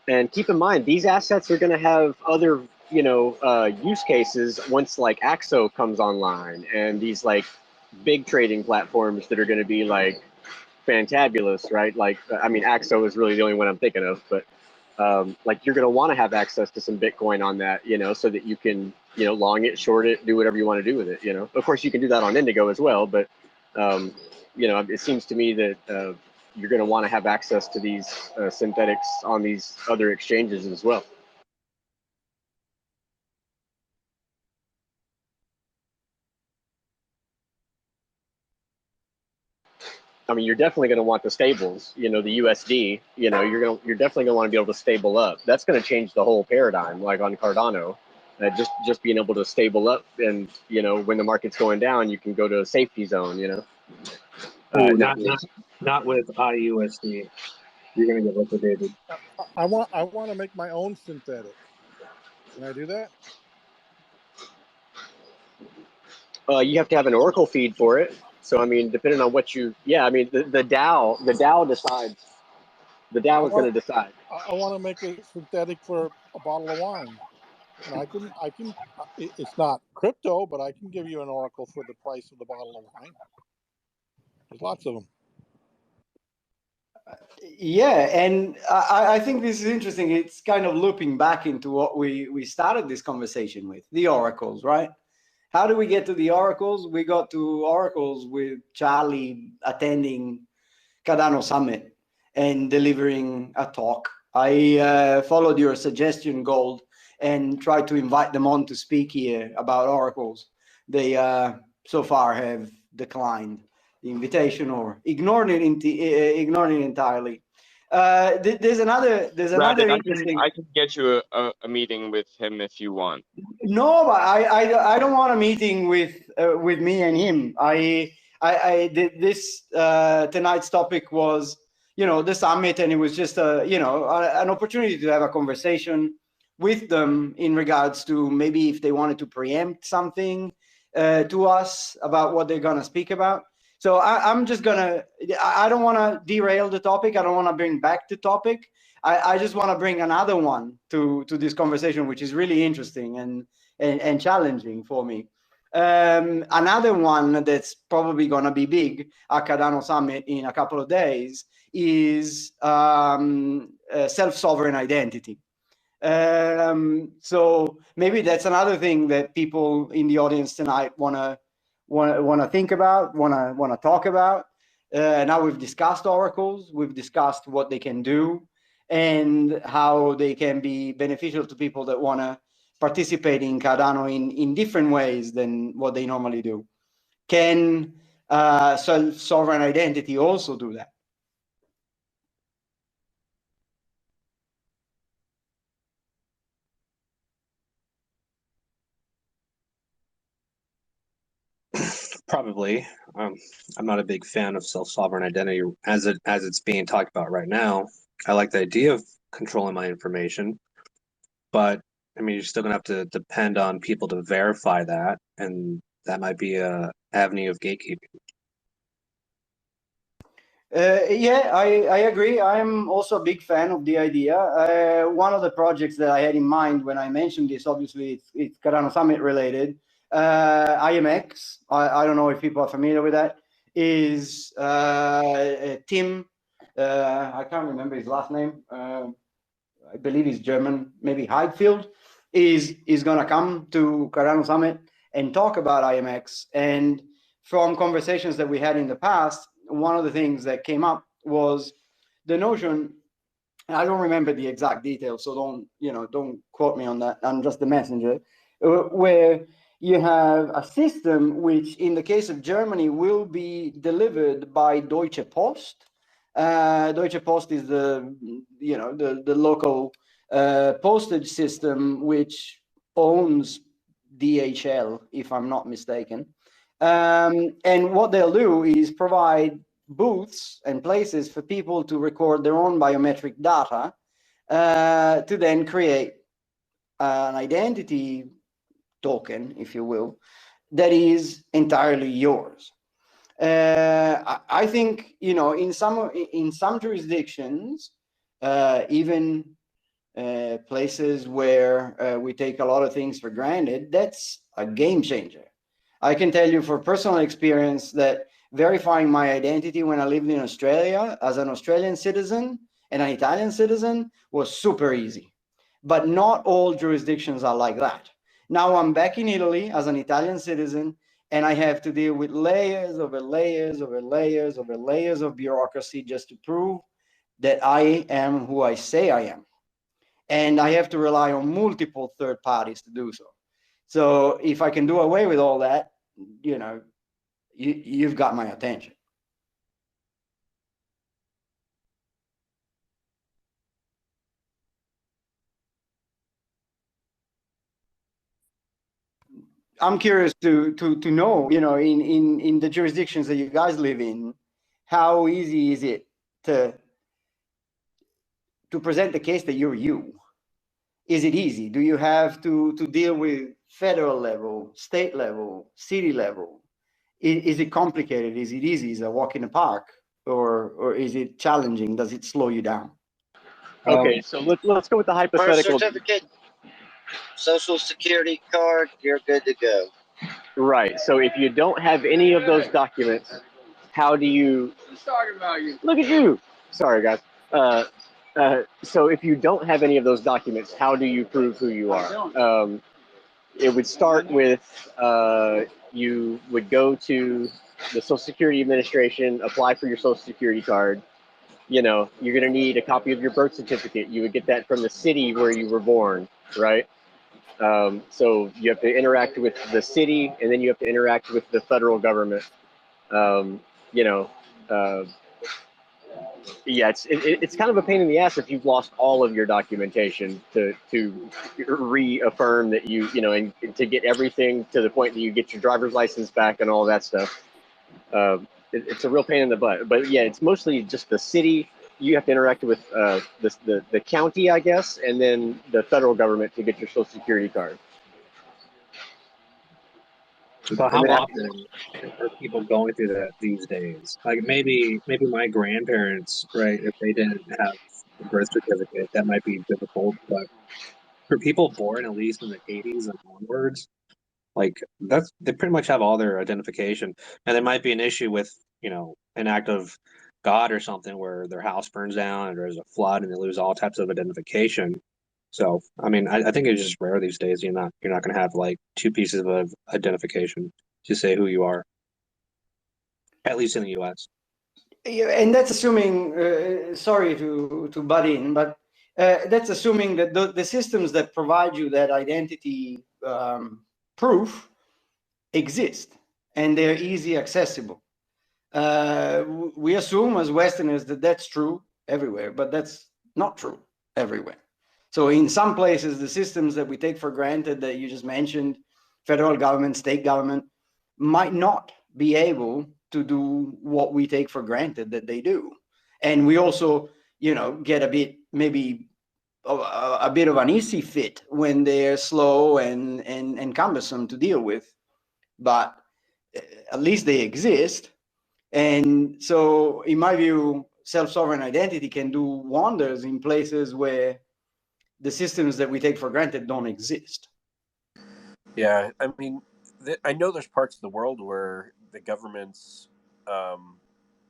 And keep in mind, these assets are going to have other, you know, use cases once like Axo comes online, and these like big trading platforms that are going to be like fantabulous, right? Like, I mean, Axo is really the only one I'm thinking of, but like you're going to want to have access to some Bitcoin on that, you know, so that you can, you know, long it, short it, do whatever you want to do with it, you know. Of course, you can do that on Indigo as well, but, you know, it seems to me that you're going to want to have access to these synthetics on these other exchanges as well. I mean, you're definitely going to want the stables, you know, the USD, you know, you're definitely going to want to be able to stable up. That's going to change the whole paradigm, like on Cardano. Just being able to stable up, and you know, when the market's going down, you can go to a safety zone, you know. Ooh, not with IUSD. you're going to get liquidated. I want to make my own synthetic. Can I do that? You have to have an Oracle feed for it. So I mean, depending on what you, yeah, I mean, the DAO decides. The DAO is going to decide. I want to make a synthetic for a bottle of wine, and I can. It's not crypto, but I can give you an Oracle for the price of the bottle of wine. There's lots of them. Yeah, and I think this is interesting. It's kind of looping back into what we started this conversation with, the oracles, right? How do we get to the oracles? We got to oracles with Charlie attending Cardano Summit and delivering a talk. I followed your suggestion, Gold, and tried to invite them on to speak here about oracles. They so far have declined the invitation or ignored it entirely. There's another Brandon, interesting. I can get you a meeting with him if you want. No, but I don't want a meeting with me and him. This tonight's topic was, you know, the summit, and it was just an opportunity to have a conversation with them in regards to maybe if they wanted to preempt something to us about what they're gonna speak about. So I'm just gonna. I don't want to derail the topic. I don't want to bring back the topic. I just want to bring another one to this conversation, which is really interesting and challenging for me. Another one that's probably going to be big at Cardano Summit in a couple of days is self-sovereign identity. So maybe that's another thing that people in the audience tonight want to think about, want to talk about. Now we've discussed oracles, we've discussed what they can do, and how they can be beneficial to people that want to participate in Cardano in different ways than what they normally do. Can self-sovereign identity also do that? Probably. I'm not a big fan of self-sovereign identity as it's being talked about right now. I like the idea of controlling my information, but I mean, you're still gonna have to depend on people to verify that, and that might be a avenue of gatekeeping. Yeah, I agree. I'm also a big fan of the idea. One of the projects that I had in mind when I mentioned this, obviously, it's Cardano Summit related. IMX, I don't know if people are familiar with that, is Tim, I can't remember his last name. I believe he's German, maybe Heidfeld, is going to come to Cardano Summit and talk about IMX. And from conversations that we had in the past, one of the things that came up was the notion, and I don't remember the exact details, so don't quote me on that. I'm just the messenger, where you have a system which, in the case of Germany, will be delivered by Deutsche Post. Deutsche Post is the local postage system which owns DHL, if I'm not mistaken. And what they'll do is provide booths and places for people to record their own biometric data to then create an identity token, if you will, that is entirely yours. I think, in some jurisdictions, even places where we take a lot of things for granted, that's a game changer. I can tell you for personal experience that verifying my identity when I lived in Australia as an Australian citizen and an Italian citizen was super easy. But not all jurisdictions are like that. Now I'm back in Italy as an Italian citizen, and I have to deal with layers over layers over layers over layers of bureaucracy just to prove that I am who I say I am. And I have to rely on multiple third parties to do so. So if I can do away with all that, you've got my attention. I'm curious to know, in the jurisdictions that you guys live in, how easy is it to to present the case that you're you. Is it easy? Do you have to deal with federal level, state level, city level? Is it complicated? Is it easy? Is it a walk in the park? Or is it challenging? Does it slow you down? Okay, so let's go with the Birth hypothetical. certificate, social security card, you're good to go. Right. So if you don't have any of those documents, how do you? He's talking about you. Look at you. Sorry, guys. So if you don't have any of those documents, how do you prove who you are? It would start with you would go to the Social Security Administration, apply for your Social Security card. You know, you're going to need a copy of your birth certificate. You would get that from the city where you were born, right? So you have to interact with the city, and then you have to interact with the federal government. You know, yeah, it's kind of a pain in the ass if you've lost all of your documentation to reaffirm that you know, and to get everything to the point that you get your driver's license back and all that stuff. It's a real pain in the butt. But yeah, it's mostly just the city. You have to interact with the county, I guess, and then the federal government to get your Social Security card. But how often are people going through that these days? Like maybe my grandparents, right? If they didn't have a birth certificate, that might be difficult. But for people born at least in the 80s and onwards, like they pretty much have all their identification. And there might be an issue with, you know, an act of God or something where their house burns down and there's a flood and they lose all types of identification. So, I mean, I think it's just rare these days. You're not going to have like two pieces of identification to say who you are, at least in the U.S. Yeah, and that's assuming. Sorry to butt in, but that's assuming that the systems that provide you that identity proof exist and they're easy accessible. We assume as Westerners that that's true everywhere, but that's not true everywhere. So in some places, the systems that we take for granted that you just mentioned, federal government, state government, might not be able to do what we take for granted that they do. And we also, you know, get a bit, maybe a bit of an easy fit when they're slow and cumbersome to deal with. But at least they exist. And so in my view, self-sovereign identity can do wonders in places where the systems that we take for granted don't exist. Yeah, I mean, I know there's parts of the world where the governments,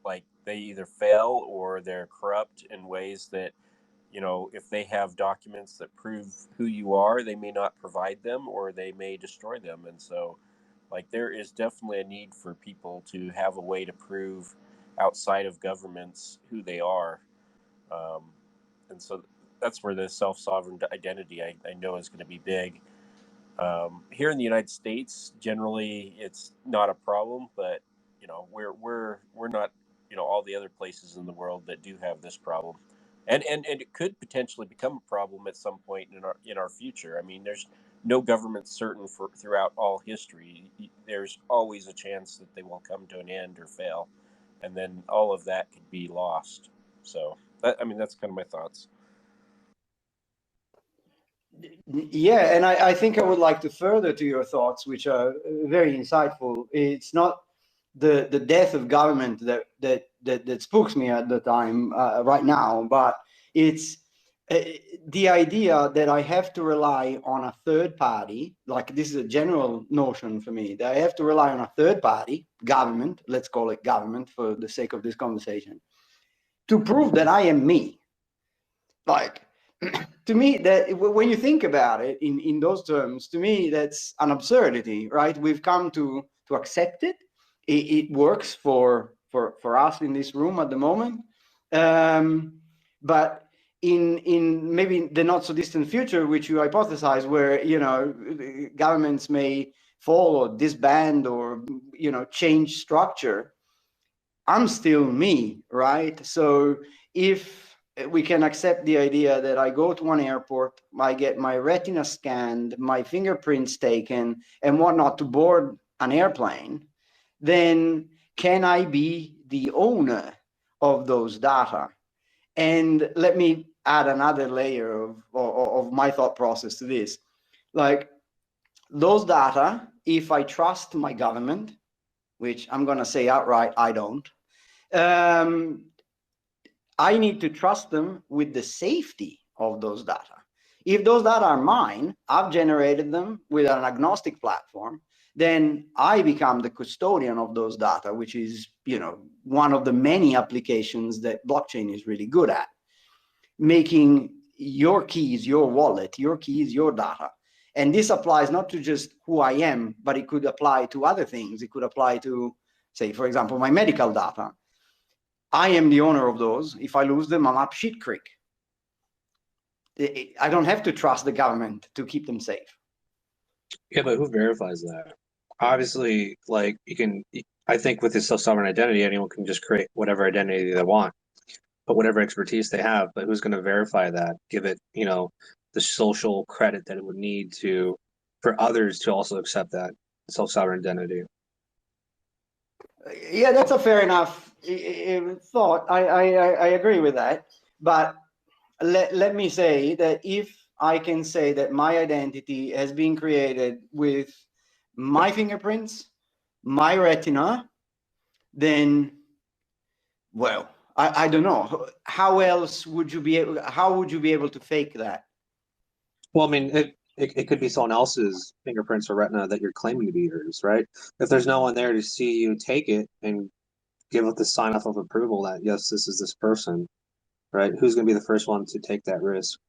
like, they either fail or they're corrupt in ways that, you know, if they have documents that prove who you are, they may not provide them or they may destroy them. And so, like, there is definitely a need for people to have a way to prove outside of governments who they are. And so that's where the self-sovereign identity, I know, is going to be big. Here in the United States, generally, it's not a problem, but you know, we're not, you know, all the other places in the world that do have this problem, and it could potentially become a problem at some point in our future. I mean, there's no government certain for throughout all history. There's always a chance that they will come to an end or fail, and then all of that could be lost. So, I mean, that's kind of my thoughts. Yeah, and I think I would like to further to your thoughts, which are very insightful. It's not the death of government that spooks me at the time right now, but it's the idea that I have to rely on a third party. Like, this is a general notion for me, that I have to rely on a third party, government, let's call it government for the sake of this conversation, to prove that I am me. Like, to me, that when you think about it in those terms, to me, that's an absurdity, right? We've come to accept it. It works for us in this room at the moment. But in maybe the not so distant future, which you hypothesize, where, you know, governments may fall or disband or, you know, change structure, I'm still me, right? So if we can accept the idea that I go to an airport, I get my retina scanned, my fingerprints taken, and whatnot to board an airplane, then can I be the owner of those data? And let me add another layer of my thought process to this. Like those data, if I trust my government, which I'm going to say outright, I don't, I need to trust them with the safety of those data. If those data are mine, I've generated them with an agnostic platform, then I become the custodian of those data, which is, you know, one of the many applications that blockchain is really good at, making your keys your wallet, your keys your data. And this applies not to just who I am, but it could apply to other things. It could apply to, say, for example, my medical data. I am the owner of those. If I lose them, I'm up shit creek. I don't have to trust the government to keep them safe. Yeah, but who verifies that? Obviously, like you can, I think with this self-sovereign identity, anyone can just create whatever identity they want, but whatever expertise they have. But who's going to verify that? Give it, you know, the social credit that it would need to, for others to also accept that self-sovereign identity. Yeah, that's a fair enough thought. I agree with that. But let me say that if I can say that my identity has been created with my fingerprints, my retina, then, well, I don't know. How else would you be able, how would you be able to fake that? Well, I mean, it could be someone else's fingerprints or retina that you're claiming to be yours, right? If there's no one there to see you take it and give it the sign off of approval that, yes, this is this person, right? Who's going to be the first one to take that risk?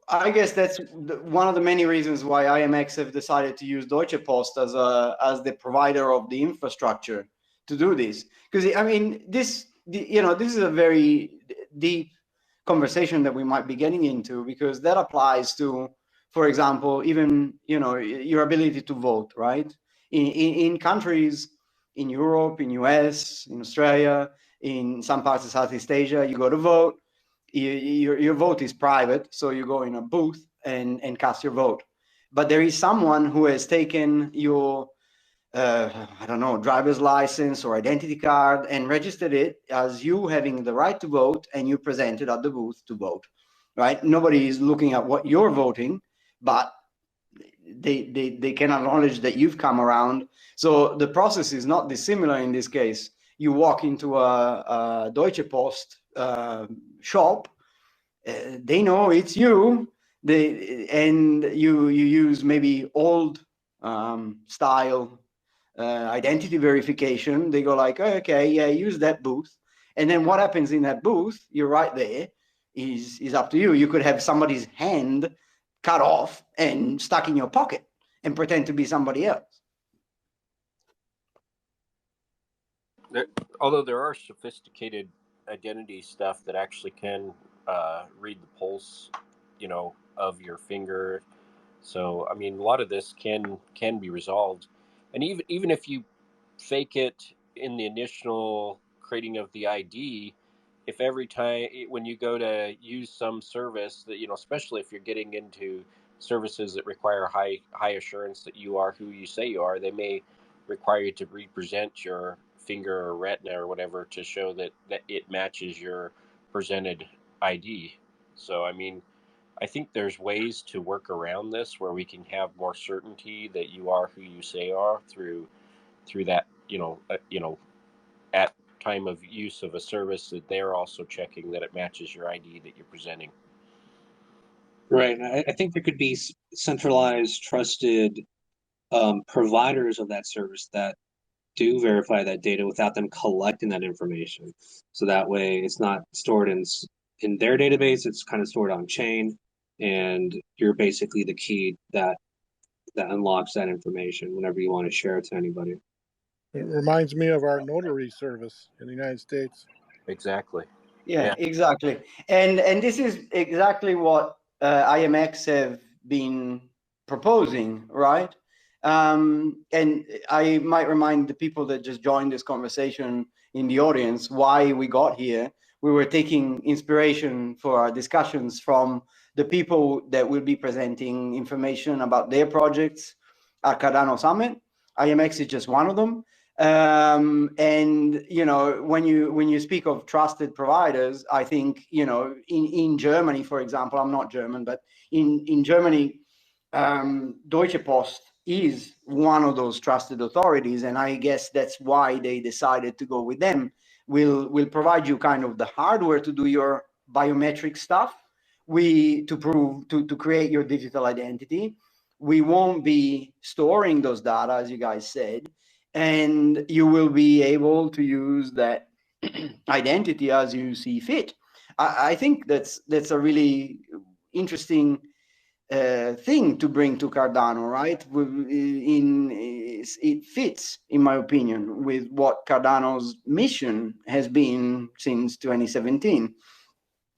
I guess that's one of the many reasons why IMX have decided to use Deutsche Post as the provider of the infrastructure to do this. Because I mean, this is a very deep conversation that we might be getting into, because that applies to, for example, even your ability to vote, right? In countries in Europe, in US, in Australia, in some parts of Southeast Asia, you go to vote. Your vote is private, so you go in a booth and cast your vote. But there is someone who has taken your, I don't know, driver's license or identity card and registered it as you having the right to vote, and you present it at the booth to vote, right? Nobody is looking at what you're voting, but they can acknowledge that you've come around. So the process is not dissimilar in this case. You walk into a Deutsche Post shop, they know it's you, and you use maybe old style identity verification. They go like, oh, okay, yeah, use that booth. And then what happens in that booth, you're right there, is up to you. You could have somebody's hand cut off and stuck in your pocket and pretend to be somebody else. Although there are sophisticated identity stuff that actually can read the pulse, of your finger. So I mean, a lot of this can be resolved, and even if you fake it in the initial creating of the ID, if every time when you go to use some service that especially if you're getting into services that require high assurance that you are who you say you are, they may require you to represent your finger or retina or whatever to show that it matches your presented ID. So I mean, I think there's ways to work around this where we can have more certainty that you are who you say you are through that at time of use of a service that they're also checking that it matches your ID that you're presenting. Right. I think there could be centralized, trusted providers of that service that do verify that data without them collecting that information. So that way it's not stored in their database, it's kind of stored on chain, and you're basically the key that unlocks that information whenever you want to share it to anybody. It reminds me of our notary service in the United States. Exactly. Yeah, exactly. And this is exactly what IMX have been proposing, right? And I might remind the people that just joined this conversation in the audience why we got here. We were taking inspiration for our discussions from the people that will be presenting information about their projects at Cardano Summit. IMX is just one of them. And when you speak of trusted providers, I think in Germany, for example, I'm not German, but in Germany, Deutsche Post is one of those trusted authorities, and I guess that's why they decided to go with them. We'll provide you kind of the hardware to do your biometric stuff, to create your digital identity. We won't be storing those data, as you guys said, and you will be able to use that identity as you see fit. I think that's a really interesting thing to bring to Cardano, right? It fits, in my opinion, with what Cardano's mission has been since 2017.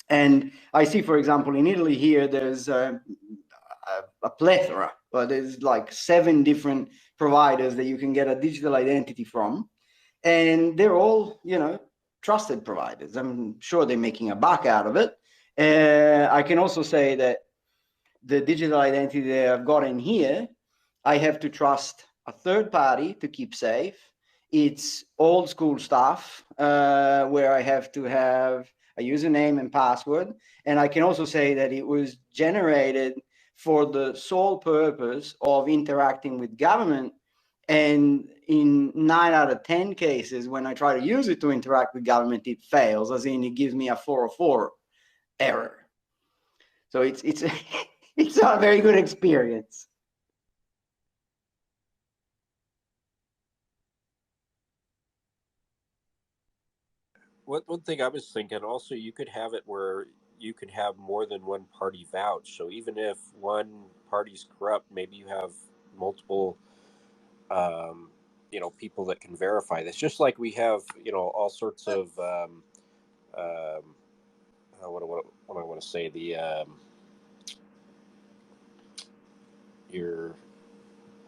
And I see, for example, in Italy here, there's a plethora, but there's like 7 different providers that you can get a digital identity from, and they're all trusted providers. I'm sure they're making a buck out of it. I can also say that the digital identity that I've got in here, I have to trust a third party to keep safe. It's old school stuff, where I have to have a username and password. And I can also say that it was generated for the sole purpose of interacting with government. And in 9 out of 10 cases, when I try to use it to interact with government, it fails, as in it gives me a 404 error. So it's it's not a very good experience. One thing I was thinking also, you could have it where you could have more than one party vouch. So even if one party's corrupt, maybe you have multiple, people that can verify this. Just like we have, all sorts of, what I want to say, your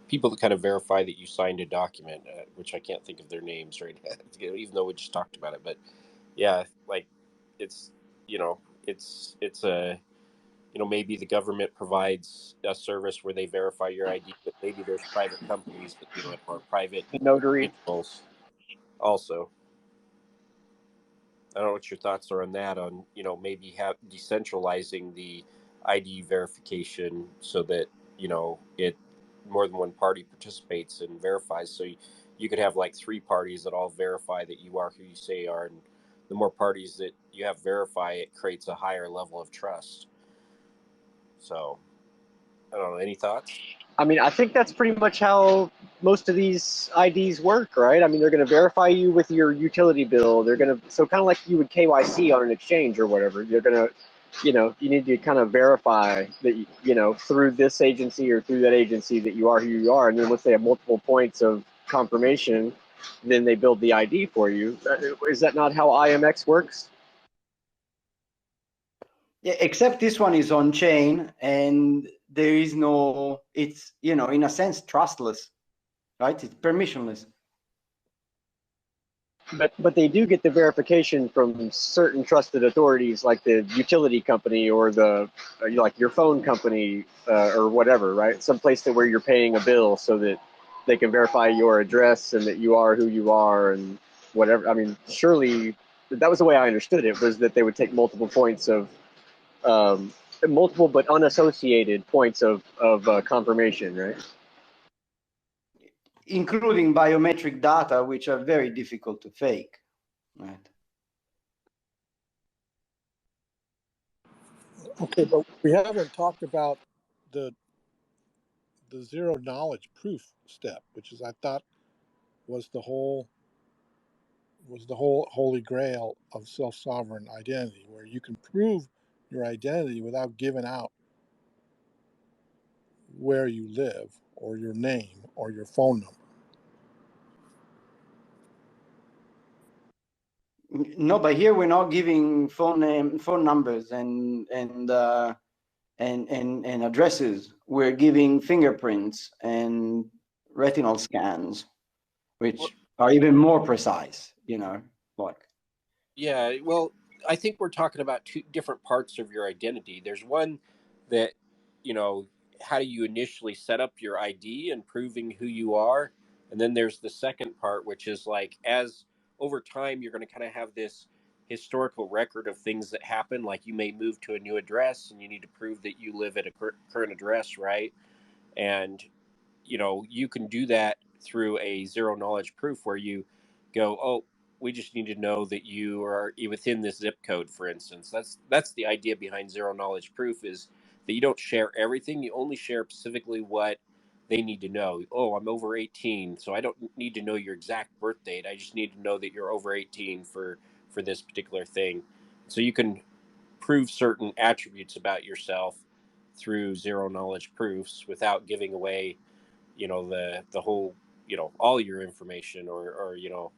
people that kind of verify that you signed a document, which I can't think of their names right now, even though we just talked about it. But yeah, like it's a maybe the government provides a service where they verify your ID, but maybe there's private companies that do it, or private Notary. individuals also. I don't know what your thoughts are on that, on maybe decentralizing the ID verification so that it more than one party participates and verifies. So you could have like 3 parties that all verify that you are who you say you are, and the more parties that you have verify, it creates a higher level of trust. So I don't know. Any thoughts? I mean, I think that's pretty much how most of these IDs work, right? I mean, they're going to verify you with your utility bill. They're going to, so kind of like you would KYC on an exchange or whatever. You're going to, you need to kind of verify that, through this agency or through that agency that you are who you are. And then once they have multiple points of confirmation, then they build the ID for you. Is that not how IMX works? Yeah, except this one is on chain, and there is no, it's, in a sense, trustless, right? It's permissionless. But they do get the verification from certain trusted authorities, like the utility company or the like your phone company or whatever, right? Some place where you're paying a bill so that they can verify your address and that you are who you are and whatever. I mean, surely that was the way I understood it, was that they would take multiple points of multiple but unassociated points of confirmation, right? Including biometric data, which are very difficult to fake, right? Okay, but we haven't talked about the zero knowledge proof step, which is, I thought, was the whole holy grail of self-sovereign identity, where you can prove your identity without giving out where you live or your name or your phone number. No, but here we're not giving phone numbers and addresses. We're giving fingerprints and retinal scans, which are even more precise, like. Yeah, well, I think we're talking about 2 different parts of your identity. There's one that, how do you initially set up your ID and proving who you are? And then there's the second part, which is like, as over time, you're going to kind of have this historical record of things that happen. Like you may move to a new address and you need to prove that you live at a current address, right? And, you know, you can do that through a zero knowledge proof where you go, oh, we just need to know that you are within this zip code, for instance. That's the idea behind zero knowledge proof, is that you don't share everything. You only share specifically what they need to know. Oh, I'm over 18, so I don't need to know your exact birth date. I just need to know that you're over 18 for this particular thing. So you can prove certain attributes about yourself through zero knowledge proofs without giving away, you know, the whole, you know, all your information or you know,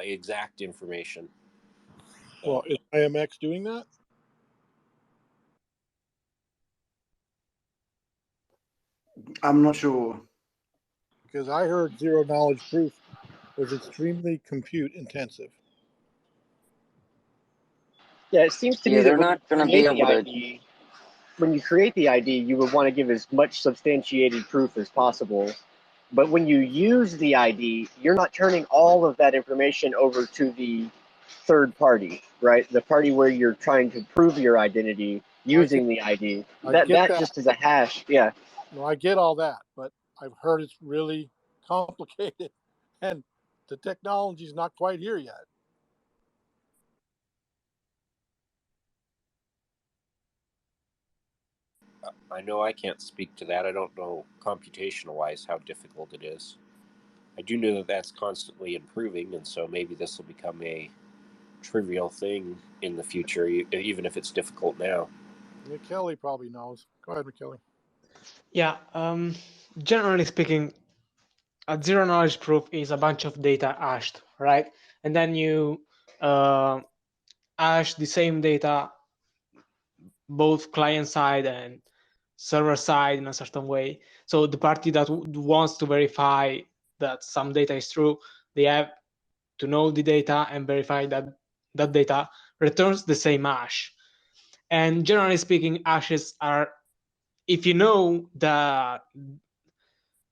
exact information. Well, is IMX doing that? I'm not sure. Because I heard zero knowledge proof was extremely compute intensive. Yeah, it seems to me Yeah, that they're not going to be able to. when you create the ID, you would want to give as much substantiated proof as possible. But when you use the ID, you're not turning all of that information over to the third party, right? The party where you're trying to prove your identity using the ID. That just is a hash. Yeah. No, I get all that, but I've heard it's really complicated, and the technology's not quite here yet. I know I can't speak to that. I don't know computational-wise how difficult it is. I do know that that's constantly improving, and so maybe this will become a trivial thing in the future, even if it's difficult now. McKelly probably knows. Go ahead, McKelly. Yeah, generally speaking, a zero knowledge proof is a bunch of data hashed, right? And then you hash the same data, both client side and server side, in a certain way. So the party that wants to verify that some data is true, they have to know the data and verify that that data returns the same hash. And generally speaking, hashes are, if you know that,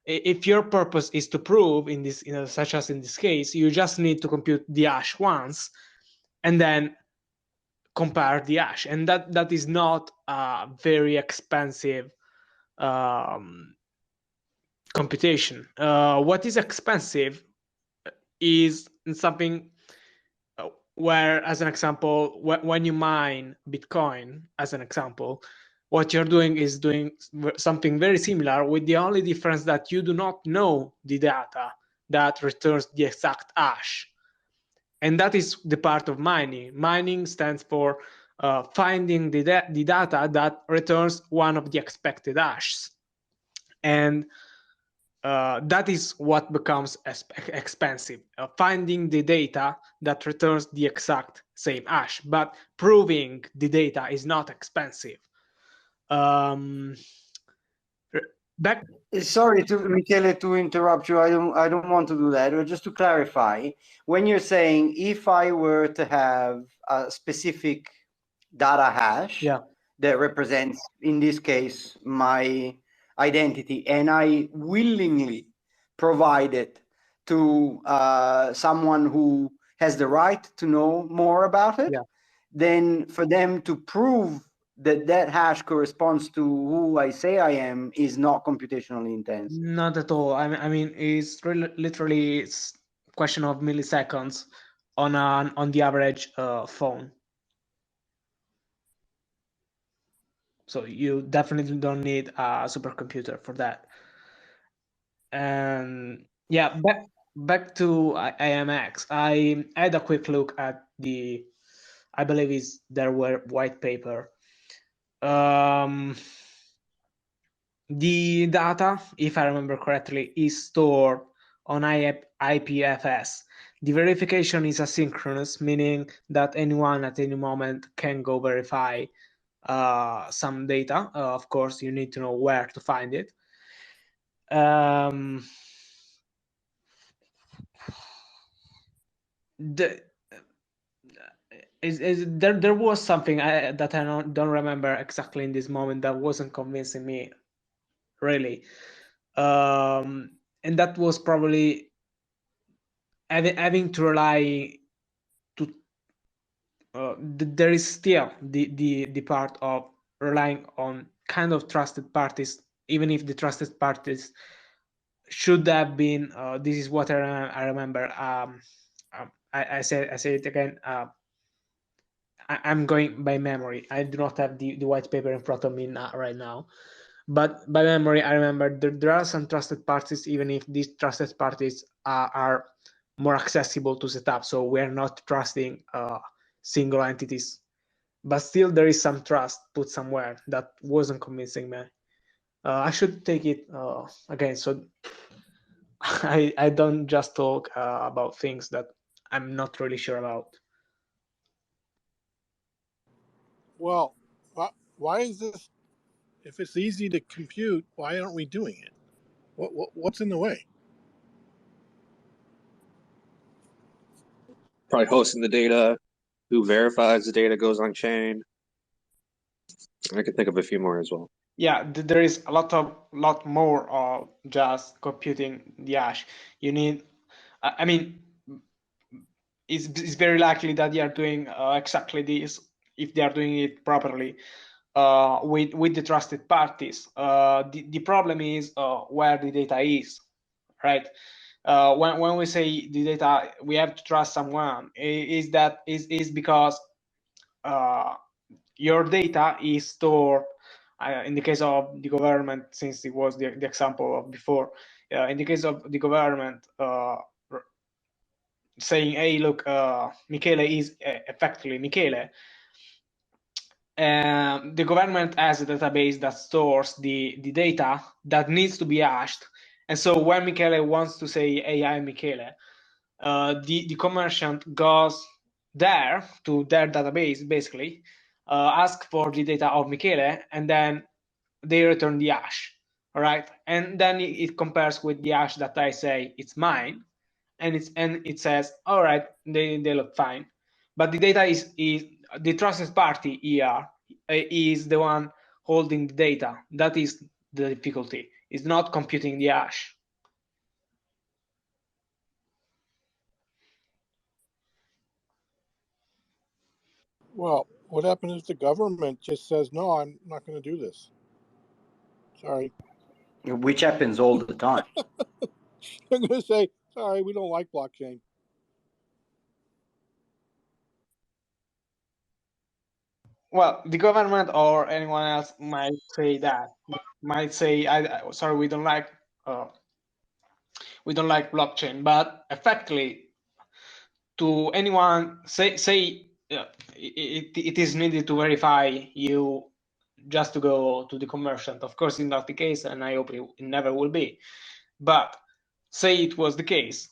if your purpose is to prove in this, such as in this case, you just need to compute the hash once and then compare the hash, and that is not a very expensive computation. What is expensive is something where, as an example, when you mine Bitcoin, as an example, what you're doing is doing something very similar, with the only difference that you do not know the data that returns the exact hash. And that is the part of mining. Mining stands for finding the data that returns one of the expected hashes. And that is what becomes expensive, finding the data that returns the exact same hash. But proving the data is not expensive. Sorry, Michele, to interrupt you. I don't want to do that. But just to clarify, when you're saying if I were to have a specific data hash that represents, in this case, my identity, and I willingly provide it to someone who has the right to know more about it, then for them to prove that hash corresponds to who I say I am is not computationally intense. Not at all. I mean, it's really, literally, it's question of milliseconds on the average phone. So you definitely don't need a supercomputer for that. And yeah, back to IMX. I had a quick look at the, I believe is their white paper. The data, if I remember correctly, is stored on IPFS. The verification is asynchronous, meaning that anyone at any moment can go verify some data. Of course, you need to know where to find it. There was something that I don't remember exactly in this moment that wasn't convincing me, really. and that was probably having to rely to there is still the part of relying on kind of trusted parties, even if the trusted parties should have been this is what I remember. I say it again. I'm going by memory. I do not have the white paper in front of me right now, but by memory I remember there are some trusted parties, even if these trusted parties are more accessible to set up, so we're not trusting single entities, but still there is some trust put somewhere that wasn't convincing me. I should take it again, so I don't just talk about things that I'm not really sure about. Well, why is this? If it's easy to compute, why aren't we doing it? What's in the way? Probably hosting the data, who verifies the data goes on chain. I could think of a few more as well. Yeah, there is a lot more of just computing the hash. You need, I mean, it's very likely that they are doing exactly this if they are doing it properly with the trusted parties. The problem is where the data is, right? When we say the data, we have to trust someone. Is because your data is stored. In the case of the government, since it was the example of before, in the case of the government, saying, hey, look, Michele is effectively Michele. The government has a database that stores the data that needs to be hashed. And so when Michele wants to say, hey, I'm Michele, the commerciant goes there to their database, basically, ask for the data of Michele, and then they return the hash. All right. And then it compares with the hash that I say it's mine. And it says, all right, they look fine. But the data is the trusted party here is the one holding the data. That is the difficulty. It's not computing the hash. Well, what happens if the government just says, no, I'm not going to do this? Sorry. Which happens all the time. I'm going to say, sorry, we don't like blockchain. Well, the government or anyone else might say that. Might say, sorry, we don't like blockchain. But effectively, to anyone say it is needed to verify you just to go to the commerciant. Of course, it's not the case, and I hope it never will be. But say it was the case,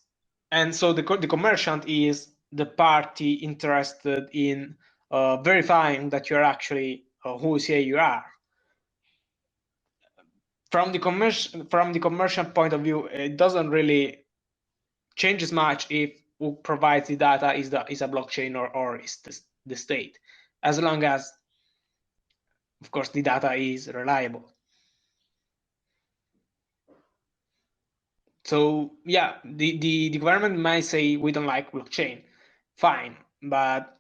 and so the commerciant is the party interested in verifying that you're actually who you say you are. From the commercial point of view, it doesn't really change as much if who provides the data is a blockchain or is the state, as long as, of course, the data is reliable. So yeah, the government might say we don't like blockchain, fine, but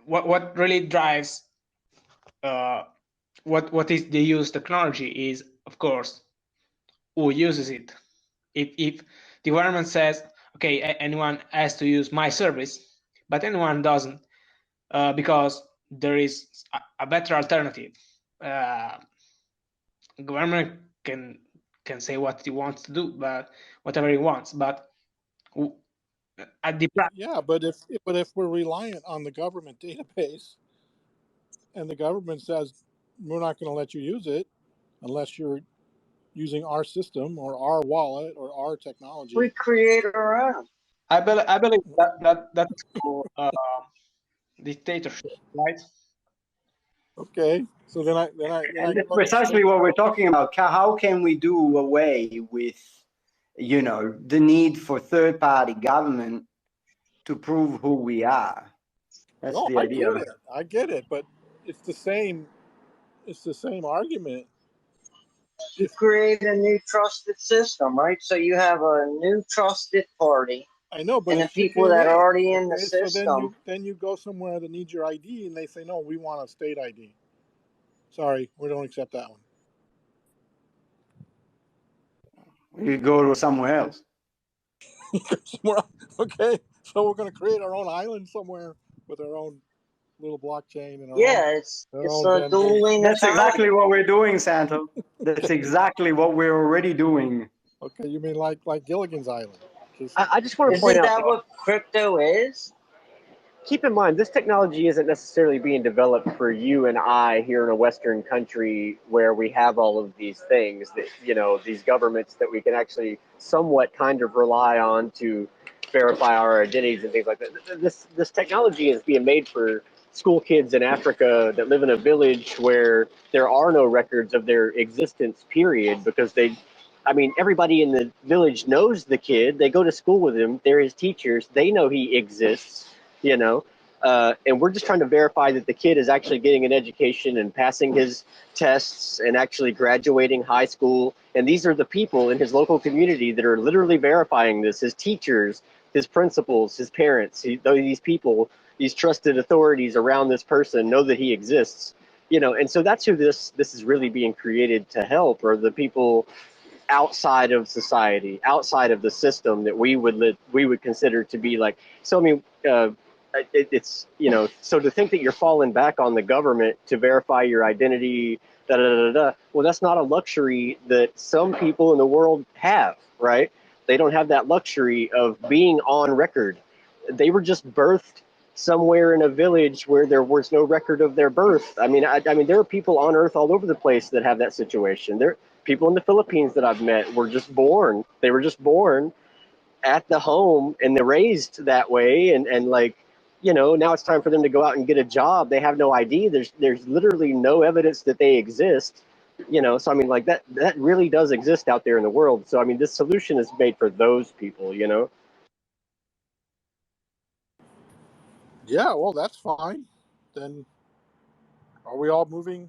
what really drives what is the use technology is, of course, who uses it. If the government says, okay, anyone has to use my service, but anyone doesn't, because there is a better alternative. Government can say what he wants to do, but whatever he wants. But at the yeah, but if we're reliant on the government database, and the government says we're not going to let you use it unless you're using our system or our wallet or our technology. We create our own. I believe that's for dictatorship, right? Okay, so then I and that's precisely what we're talking about. How can we do away with, the need for third-party government to prove who we are? That's the idea. I get it, but it's the same argument. You create a new trusted system, right? So you have a new trusted party, I know, but and the it's people that are chicken already and in the egg. Okay, so system. then you go somewhere that needs your ID, and they say no, we want a state ID. Sorry, we don't accept that one. You go to somewhere else. Okay, so we're going to create our own island somewhere with our own little blockchain and our Yeah, our it's own a vendors. dueling That's economy. exactly what we're doing, Santo. That's exactly what we're already doing. Okay, you mean like Gilligan's Island? I just want to point Isn't out, that though, what crypto is? keep in mind, this technology isn't necessarily being developed for you and I here in a Western country where we have all of these things that, you know, these governments that we can actually somewhat kind of rely on to verify our identities and things like that. This technology is being made for school kids in Africa that live in a village where there are no records of their existence, period, because I mean, everybody in the village knows the kid. They go to school with him. They're his teachers. They know he exists, you know. And we're just trying to verify that the kid is actually getting an education and passing his tests and actually graduating high school. And these are the people in his local community that are literally verifying this, his teachers, his principals, his parents. These people, these trusted authorities around this person know that he exists. You know, and so that's who this is really being created to help, or the people outside of society, outside of the system that we would consider to be like. So I mean, it's, you know, so to think that you're falling back on the government to verify your identity, da da da da. Well, that's not a luxury that some people in the world have, right? They don't have that luxury of being on record. They were just birthed somewhere in a village where there was no record of their birth. I mean, I mean, there are people on Earth all over the place that have that situation. There, people in the Philippines that I've met were just born. They were just born at the home and they're raised that way. And like, you know, now it's time for them to go out and get a job. They have no ID. There's literally no evidence that they exist. You know, so I mean, like that really does exist out there in the world. So I mean, this solution is made for those people. You know. Yeah, well, that's fine. Then are we all moving?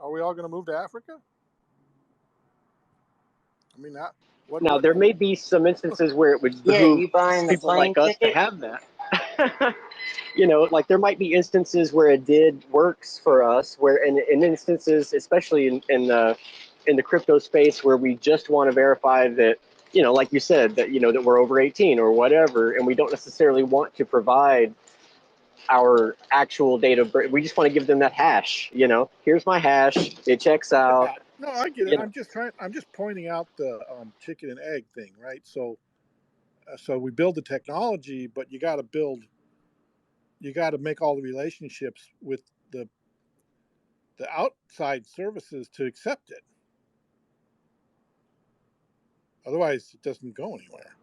Are we all going to move to Africa? I mean, that. Now there may be some instances where it would Yeah, behoove you buying the people plane like us to ticket? have that. You know, like there might be instances where it did works for us, where in instances, especially in the crypto space, where we just want to verify that, you know, like you said, that, you know, that we're over 18 or whatever, and we don't necessarily want to provide our actual date of birth. We just want to give them that hash. You know, here's my hash. It checks out. Yeah, no, I get it. You know. I'm just pointing out the chicken and egg thing, right? So, so we build the technology, but you got to make all the relationships with the outside services to accept it. Otherwise, it doesn't go anywhere.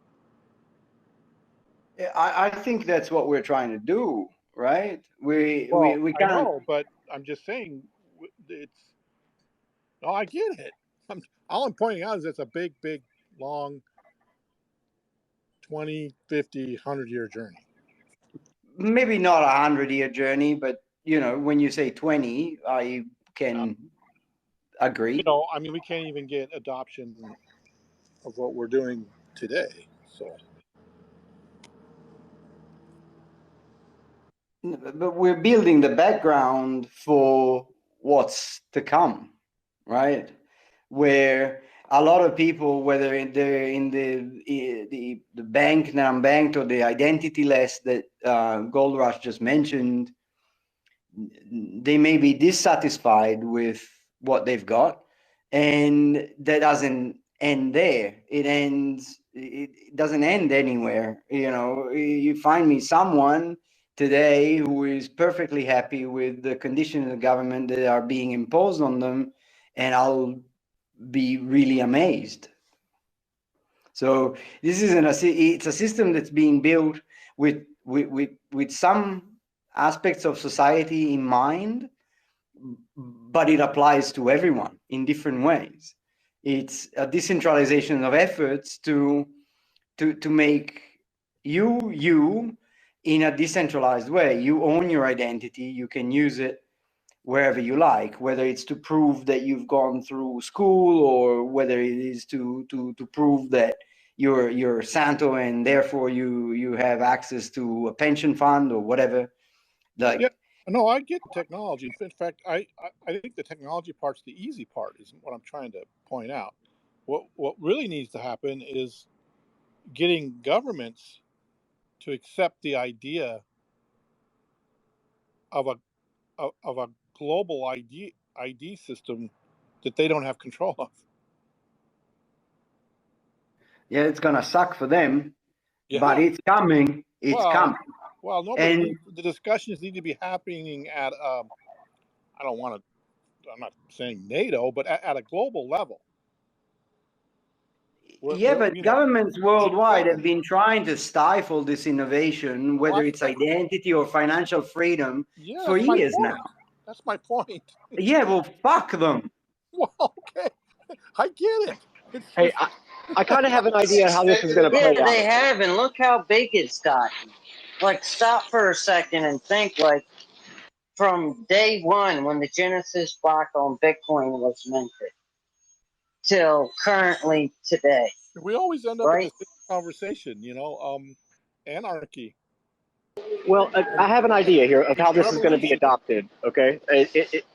I think that's what we're trying to do, right? We I can't. know, but I'm just saying it's. No, I get it. All I'm pointing out is it's a big, long 20, 50, 100-year journey. Maybe not 100-year journey, but you know, when you say 20, I can agree. You know, I mean, we can't even get adoption of what we're doing today. So, but we're building the background for what's to come, right? Where a lot of people, whether they're in the bank, non-banked, or the identity-less that Gold Rush just mentioned, they may be dissatisfied with what they've got, and that doesn't end there. It doesn't end anywhere. You know, you find me someone today who is perfectly happy with the conditions of the government that are being imposed on them, and I'll be really amazed. So this isn't it's a system that's being built with some aspects of society in mind, but it applies to everyone in different ways. It's a decentralization of efforts to make you in a decentralized way. You own your identity. You can use it wherever you like, whether it's to prove that you've gone through school or whether it is to prove that you're Santo and therefore you have access to a pension fund or whatever. Like, yeah, no, I get technology. In fact, I think the technology part's the easy part, is what I'm trying to point out. What really needs to happen is getting governments to accept the idea of a global ID system that they don't have control of. yeah, it's gonna suck for them, Yeah. but it's coming. It's coming. Well, no, And but the discussions need to be happening at I don't want to. I'm not saying NATO, but at a global level. yeah, but You know, governments worldwide have been trying to stifle this innovation, whether it's identity or financial freedom, yeah, for that's my years point. now. That's my point. Yeah, well, fuck them. Well, okay, I get it. It's Hey, I kind of have an idea how this is going to Yeah, play out. they have, and look how big it's gotten. Like, stop for a second and think, like, from day one when the Genesis block on Bitcoin was minted till currently today, we always end up in right? the same conversation, anarchy. Well, I have an idea here of how this is going to be Revolution. adopted. Okay,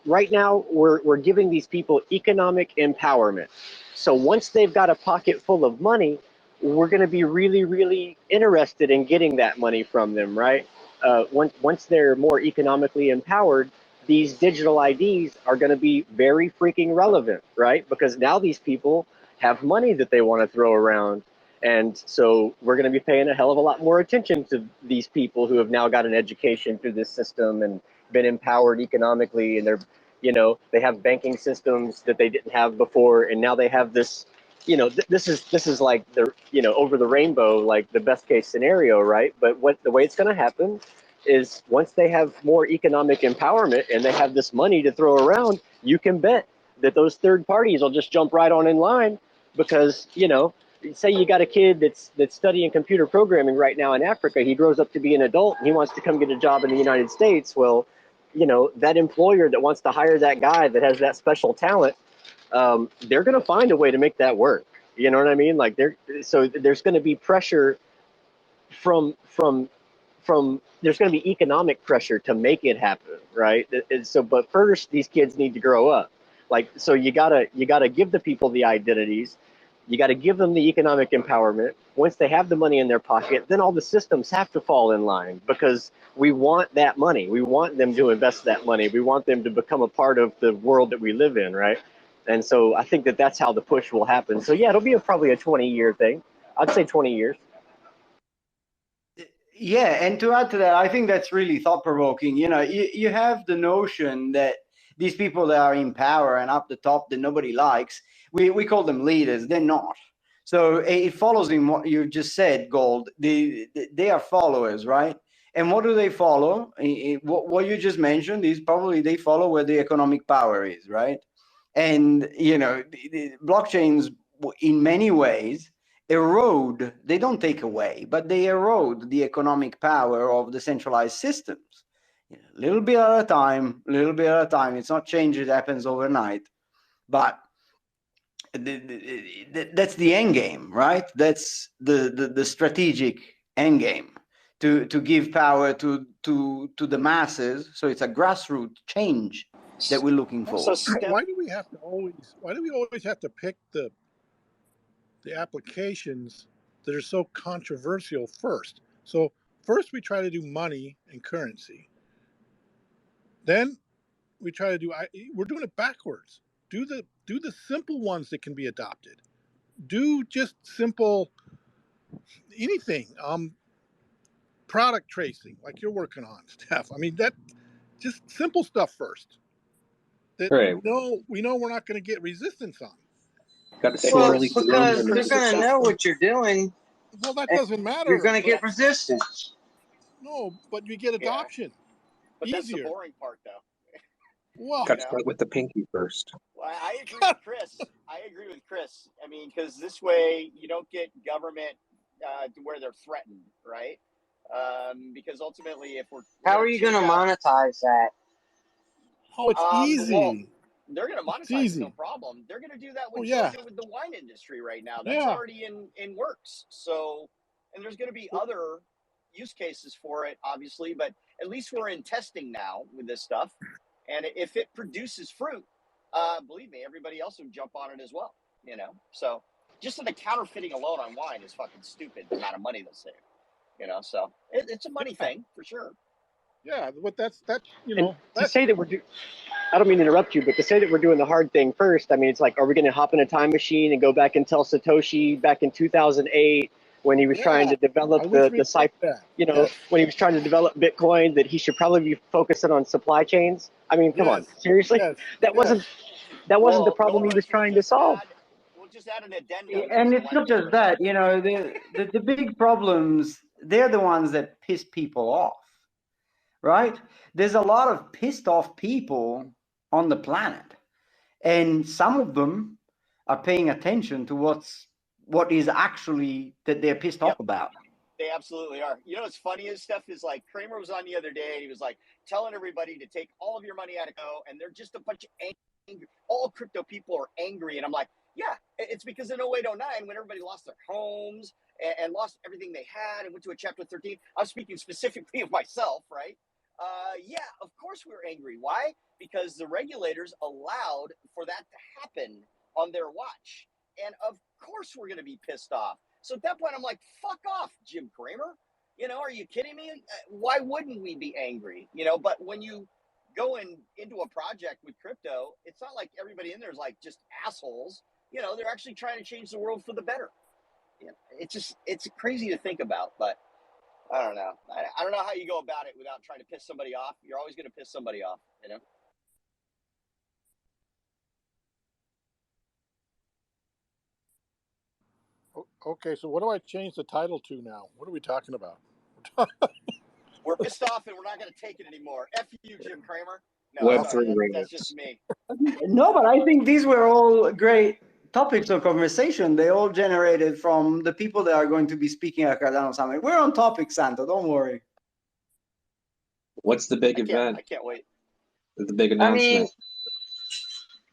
right now we're giving these people economic empowerment. So once they've got a pocket full of money, we're going to be really, really interested in getting that money from them, right? Once they're more economically empowered, these digital IDs are going to be very freaking relevant, right? Because now these people have money that they want to throw around. And so we're going to be paying a hell of a lot more attention to these people who have now got an education through this system and been empowered economically, and they have banking systems that they didn't have before, and now they have this. This is like the over the rainbow, like the best case scenario, right? But the way it's going to happen is once they have more economic empowerment and they have this money to throw around, you can bet that those third parties will just jump right on in line because say you got a kid that's studying computer programming right now in Africa. He grows up to be an adult and he wants to come get a job in the United States. Well, that employer that wants to hire that guy that has that special talent, they're going to find a way to make that work. You know what I mean? Like so there's going to be pressure from there's going to be economic pressure to make it happen, right? So, but first these kids need to grow up. Like, so you gotta give the people the identities. You got to give them the economic empowerment. Once they have the money in their pocket, then all the systems have to fall in line because we want that money. We want them to invest that money. We want them to become a part of the world that we live in, right? And so I think that that's how the push will happen. So yeah, it'll be probably a 20-year thing. I'd say 20 years. Yeah, and to add to that, I think that's really thought-provoking. You have the notion that these people that are in power and up the top that nobody likes, we call them leaders. They're not. So it follows in what you just said, Gold. They are followers, right? And what do they follow? What you just mentioned is probably they follow where the economic power is, right? And the blockchains, in many ways, erode, they don't take away, but they erode the economic power of the centralized systems. A little bit at a time, It's not change, it happens overnight. But that's the end game, right? That's the strategic end game, to give power to the masses. So it's a grassroots change that we're looking for. Why do we always have to pick the applications that are so controversial first? So first we try to do money and currency. Then we try to we're doing it backwards. Do the simple ones that can be adopted. Do just simple anything. Product tracing, like you're working on, Steph. I mean, that just simple stuff first. That Right. we know we're not going to get resistance on. Got to Well, slowly because they're going to know what you're doing. Well, that doesn't matter. You're going to get resistance. No, but you get adoption. But easier. That's the boring part, though. Well, got to start with the pinky first. Well, I agree with Chris. I mean, because this way you don't get government to where they're threatened, right? Because ultimately, if we're how are you going to monetize that? Oh, it's Well, easy. they're going to It's monetize it, no easy. problem. They're going to do that Oh with yeah, Georgia with the wine industry right now. That's yeah. already in works. So, and there's going to be other use cases for it, obviously, but at least we're in testing now with this stuff. And if it produces fruit, believe me, everybody else will jump on it as well. You know, so just the counterfeiting alone on wine is fucking stupid. The amount of money they'll save. You know, so it's a money thing for sure. Yeah, but that's you And know to that's say that I don't mean to interrupt you, but to say that we're doing the hard thing first, I mean, it's like, are we going to hop in a time machine and go back and tell Satoshi back in 2008 when he was trying yeah. to develop I wish we the had that. you know, Yes, when he was trying to develop Bitcoin, that he should probably be focusing on supply chains? I mean, come on, yes, seriously? yes, That yes. wasn't the Well, problem no, he was Russ, trying to solve. we'll just add an addendum to And it's not selective just that, purchase. you know, the big problems, they're the ones that piss people off, right? There's a lot of pissed off people on the planet, and some of them are paying attention to what is actually that they're pissed off Yep, about. they absolutely are. You know what's funny is stuff is like Kramer was on the other day and he was like telling everybody to take all of your money out of crypto, and they're just a bunch of angry. All crypto people are angry, and I'm like, yeah, it's because in 08, 09, when everybody lost their homes and lost everything they had and went to a chapter 13. I'm speaking specifically of myself, right? Yeah, of course we were angry. Why? Because the regulators allowed for that to happen on their watch. And of course we're going to be pissed off. So at that point, I'm like, fuck off, Jim Cramer. You know, are you kidding me? Why wouldn't we be angry? You know, but when you go into a project with crypto, it's not like everybody in there is like just assholes. You know, they're actually trying to change the world for the better. You know, it's crazy to think about, but I don't know. I don't know how you go about it without trying to piss somebody off. You're always going to piss somebody off, you know? Okay, so what do I change the title to now? What are we talking about? We're pissed off and we're not going to take it anymore. F you, Jim Cramer. No, Web sorry. 3 That's remix. just me. No, but I think these were all great topics of conversation. They all generated from the people that are going to be speaking at Cardano Summit. We're on topic, Santo. Don't worry. What's the big event? I can't wait. The big I mean, announcement?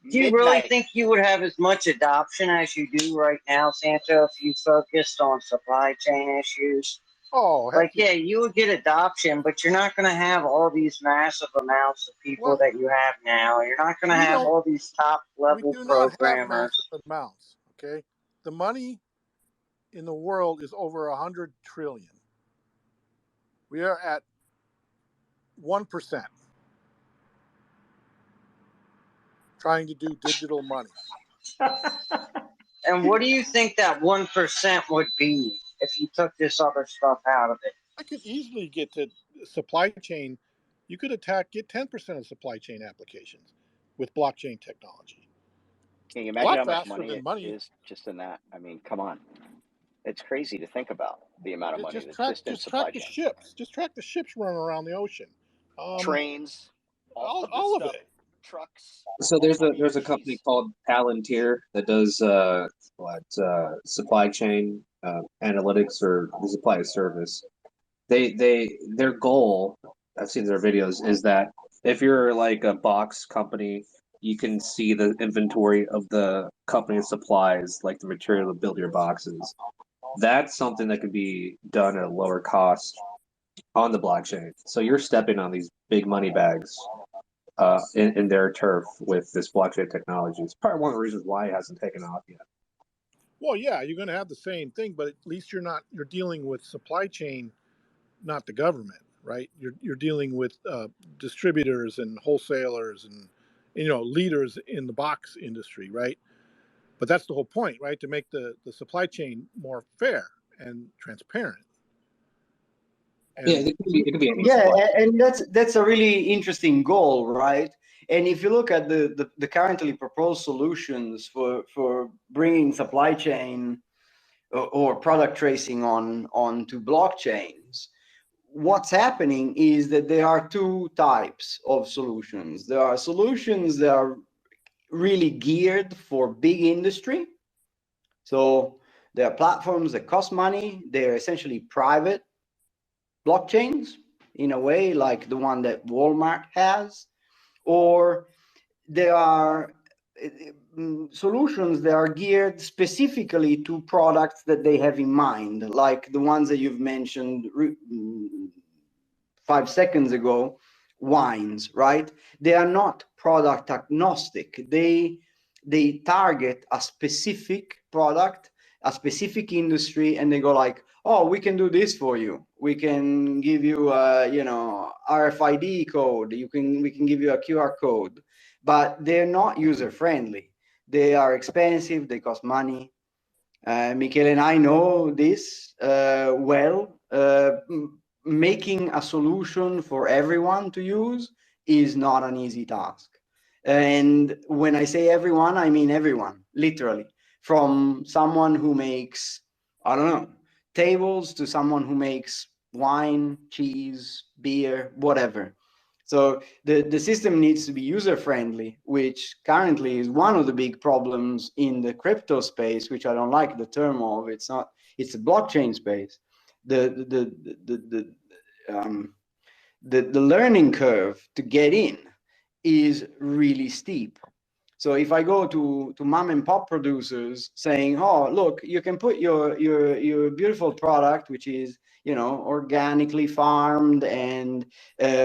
do you really Midnight. think you would have as much adoption as you do right now, Santo, if you focused on supply chain issues? Oh, heck Like, yeah, you would get adoption, but you're not going to have all these massive amounts of people well, that you have now. You're not going to we have don't. all these top We level do not have programmers. massive amounts. Okay, the money in the world is over 100 trillion. We are at 1% trying to do digital money. And what do you think that 1% would be if you took this other stuff out of it? I could easily get to supply chain. You could get 10% of supply chain applications with blockchain technology. Can you A imagine lot how much faster money than it money. is just in that? I mean, come on. It's crazy to think about the amount of money Just that's track, just in just track supply the chain. ships. Just track the ships running around the ocean. Trains, all of this All of stuff, it. trucks. So I there's mean, a company geez. called Palantir that does supply chain analytics or the supply service. Their goal, I've seen their videos, is that if you're like a box company, you can see the inventory of the company's supplies, like the material to build your boxes. That's something that could be done at a lower cost on the blockchain. So you're stepping on these big money bags in their turf with this blockchain technology. It's part of one of the reasons why it hasn't taken off yet. Well, yeah, you're going to have the same thing, but at least you're dealing with supply chain, not the government, right? You're dealing with distributors and wholesalers and leaders in the box industry, right? But that's the whole point, right? To make the supply chain more fair and transparent. Yeah, And it could be any Yeah, supply. and that's a really interesting goal, right? And if you look at the currently proposed solutions for bringing supply chain or product tracing onto blockchains, what's happening is that there are two types of solutions. There are solutions that are really geared for big industry. So there are platforms that cost money. They're essentially private blockchains in a way, like the one that Walmart has, or there are solutions that are geared specifically to products that they have in mind, like the ones that you've mentioned 5 seconds ago, wines, right? They are not product agnostic. They target a specific product, a specific industry, and they go like, oh, we can do this for you. We can give you a, you know, RFID code. We can give you a QR code, but they're not user friendly. They are expensive. They cost money. Michele and I know this well. Making a solution for everyone to use is not an easy task. And when I say everyone, I mean everyone, literally. From someone who makes, I don't know, tables to someone who makes wine, cheese, beer, whatever. So the system needs to be user-friendly, which currently is one of the big problems in the crypto space, which I don't like the term of. It's not. It's a blockchain space. The learning curve to get in is really steep. So if I go to mom and pop producers saying, oh, look, you can put your beautiful product, which is, you know, organically farmed and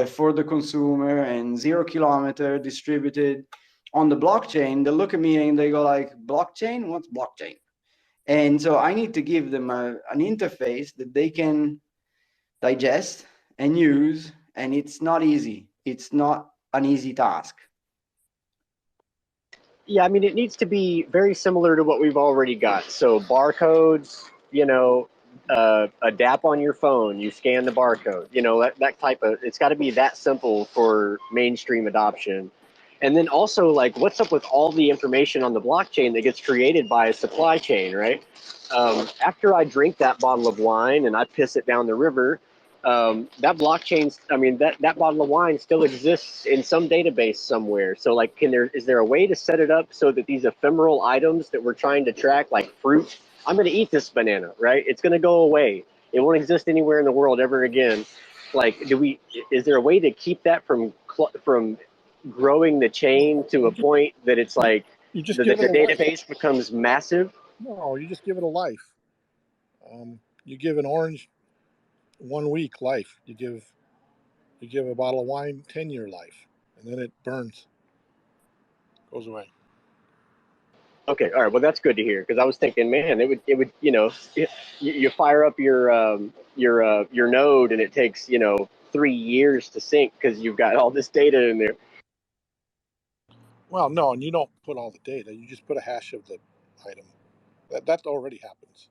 for the consumer and 0 kilometer distributed on the blockchain, they look at me and they go like, blockchain? What's blockchain? And so I need to give them an interface that they can digest and use, and it's not easy. It's not an easy task. Yeah, I mean, it needs to be very similar to what we've already got. So barcodes, you know, a dap on your phone, you scan the barcode, you know, that type of, it's got to be that simple for mainstream adoption. And then also, like, what's up with all the information on the blockchain that gets created by a supply chain, right? After I drink that bottle of wine and I piss it down the river, that blockchain, I mean, that bottle of wine still exists in some database somewhere. So like, is there a way to set it up so that these ephemeral items that we're trying to track, like fruit, I'm going to eat this banana, right? It's going to go away. It won't exist anywhere in the world ever again. Like, is there a way to keep that from growing the chain to a point that it's like You just the database becomes massive? No, you just give it a life. You give an orange 1 week life. You give a bottle of wine 10-year life, and then it burns, goes away. Okay, all right. Well, that's good to hear, because I was thinking, man, it would, you know, you fire up your node and it takes, you know, 3 years to sync because you've got all this data in there. Well, no, and you don't put all the data. You just put a hash of the item. That already happens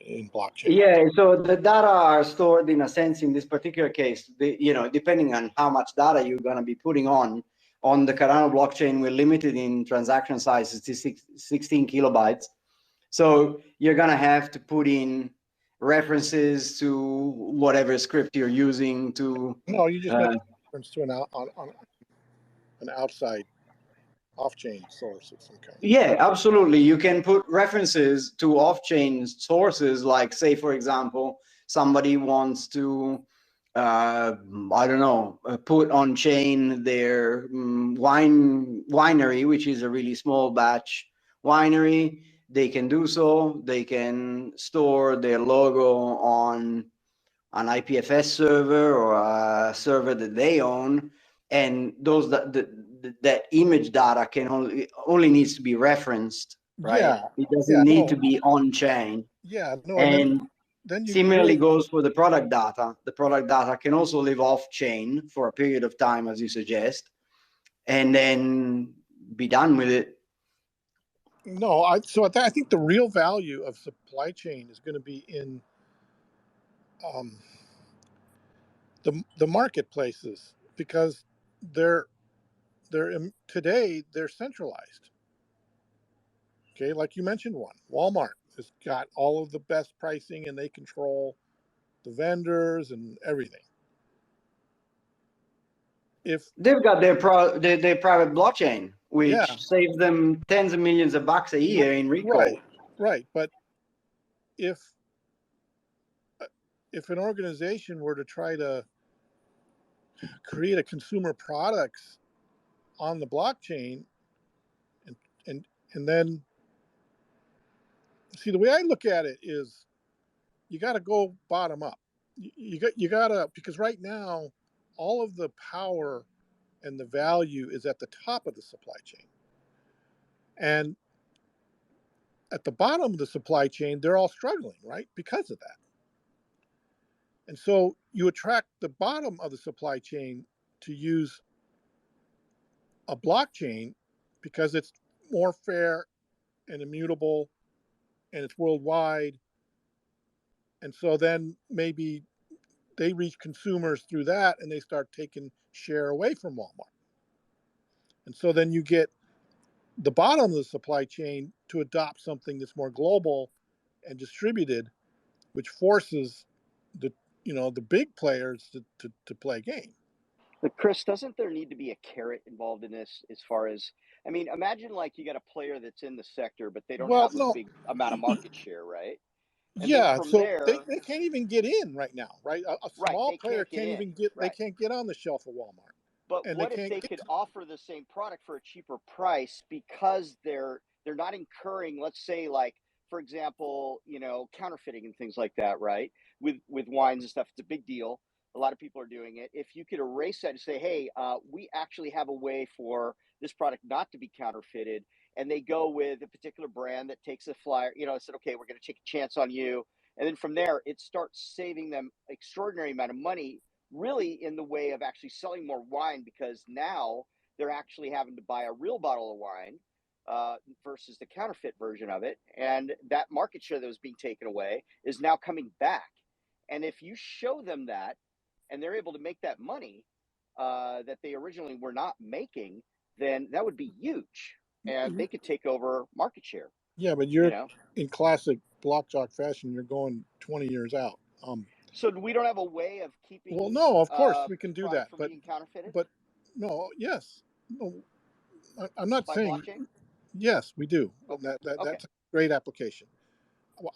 in blockchain. Yeah, so the data are stored in a sense in this particular case, you know, depending on how much data you're going to be putting on the Cardano blockchain, we're limited in transaction sizes to 16 kilobytes. So you're going to have to put in references to whatever script you're using to. No, you just make a reference to an outside off-chain source of some kind. Yeah, absolutely. You can put references to off-chain sources, like, say, for example, somebody wants to, I don't know, put on chain their winery, which is a really small batch winery. They can do so. They can store their logo on an IPFS server or a server that they own, and those that image data can only needs to be referenced, right? Yeah, it doesn't need to be on chain. Yeah, no, and then you similarly really goes for the product data. The product data can also live off chain for a period of time, as you suggest, and then be done with it. No, I think the real value of supply chain is going to be in the marketplaces, because today they're centralized. Okay, like you mentioned, one Walmart has got all of the best pricing and they control the vendors and everything. If they've got their private blockchain, which saves them tens of millions of bucks a year in recall. Right. But if an organization were to try to create a consumer products on the blockchain, and then see, the way I look at it is you got to go bottom up. You got to, because right now all of the power and the value is at the top of the supply chain, and at the bottom of the supply chain they're all struggling, right, because of that. And so you attract the bottom of the supply chain to use a blockchain because it's more fair and immutable and it's worldwide. And so then maybe they reach consumers through that and they start taking share away from Walmart. And so then you get the bottom of the supply chain to adopt something that's more global and distributed, which forces the the big players to play a game. But Chris, doesn't there need to be a carrot involved in this as far as, I mean, imagine like you got a player that's in the sector, but they don't Well, have a no, big amount of market share, right? And then yeah, from so there, they can't even get in right now, right? A right, small they player can't get can't in, even get, they right? can't get on the shelf of Walmart, But and they what if can't they get could offer the same product for a cheaper price because they're not incurring, let's say, like, for example, counterfeiting and things like that, right? With wines and stuff, it's a big deal. A lot of people are doing it. If you could erase that and say, hey, we actually have a way for this product not to be counterfeited, and they go with a particular brand that takes a flyer, said, okay, we're going to take a chance on you. And then from there, it starts saving them extraordinary amount of money, really in the way of actually selling more wine, because now they're actually having to buy a real bottle of wine versus the counterfeit version of it. And that market share that was being taken away is now coming back. And if you show them that and they're able to make that money that they originally were not making, then that would be huge. And they could take over market share. Yeah, but you're in classic block jock fashion. You're going 20 years out. So we don't have a way of keeping. Well, no, of course we can do that, from but being counterfeited. But no, yes, no, I'm not by saying. Blockchain? Yes, we do. Okay. That's a great application.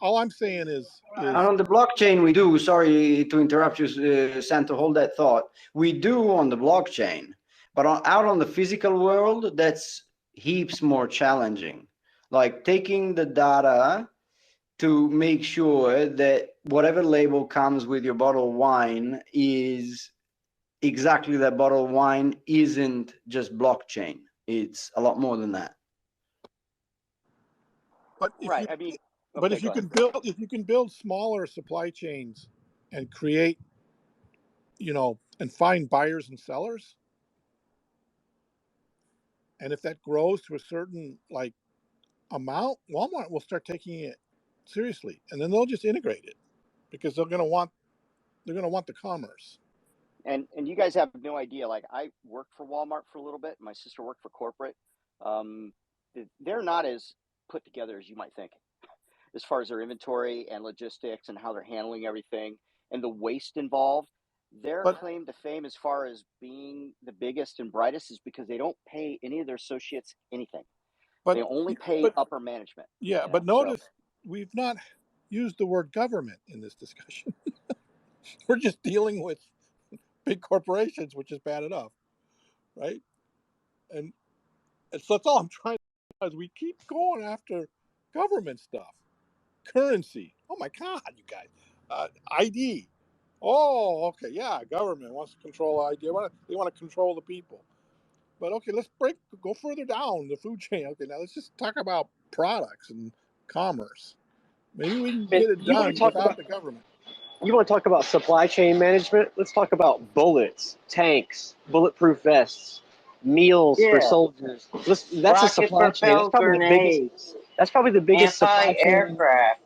All I'm saying is on the blockchain we do. Sorry to interrupt you, Santo. Hold that thought. We do on the blockchain, but out on the physical world, that's heaps more challenging. Like taking the data to make sure that whatever label comes with your bottle of wine is exactly that bottle of wine, isn't just blockchain. It's a lot more than that. But if you can build smaller supply chains and create, and find buyers and sellers, and if that grows to a certain amount, Walmart will start taking it seriously, and then they'll just integrate it because they're going to want the commerce. And you guys have no idea. Like, I worked for Walmart for a little bit. My sister worked for corporate. They're not as put together as you might think, as far as their inventory and logistics and how they're handling everything and the waste involved. Their claim to fame as far as being the biggest and brightest is because they don't pay any of their associates anything. They only pay upper management. Yeah, but notice we've not used the word government in this discussion. We're just dealing with big corporations, which is bad enough, right? And so that's all I'm trying to do, is we keep going after government stuff. Currency. Oh my God, you guys. ID. Oh, okay, yeah, government wants to control ID. They want to control the people. But okay, let's go further down the food chain. Okay, now let's just talk about products and commerce. Maybe we can get it done without the government. You want to talk about supply chain management? Let's talk about bullets, tanks, bulletproof vests, meals for soldiers. That's a supply chain. That's probably the biggest supply chain. Anti-aircraft.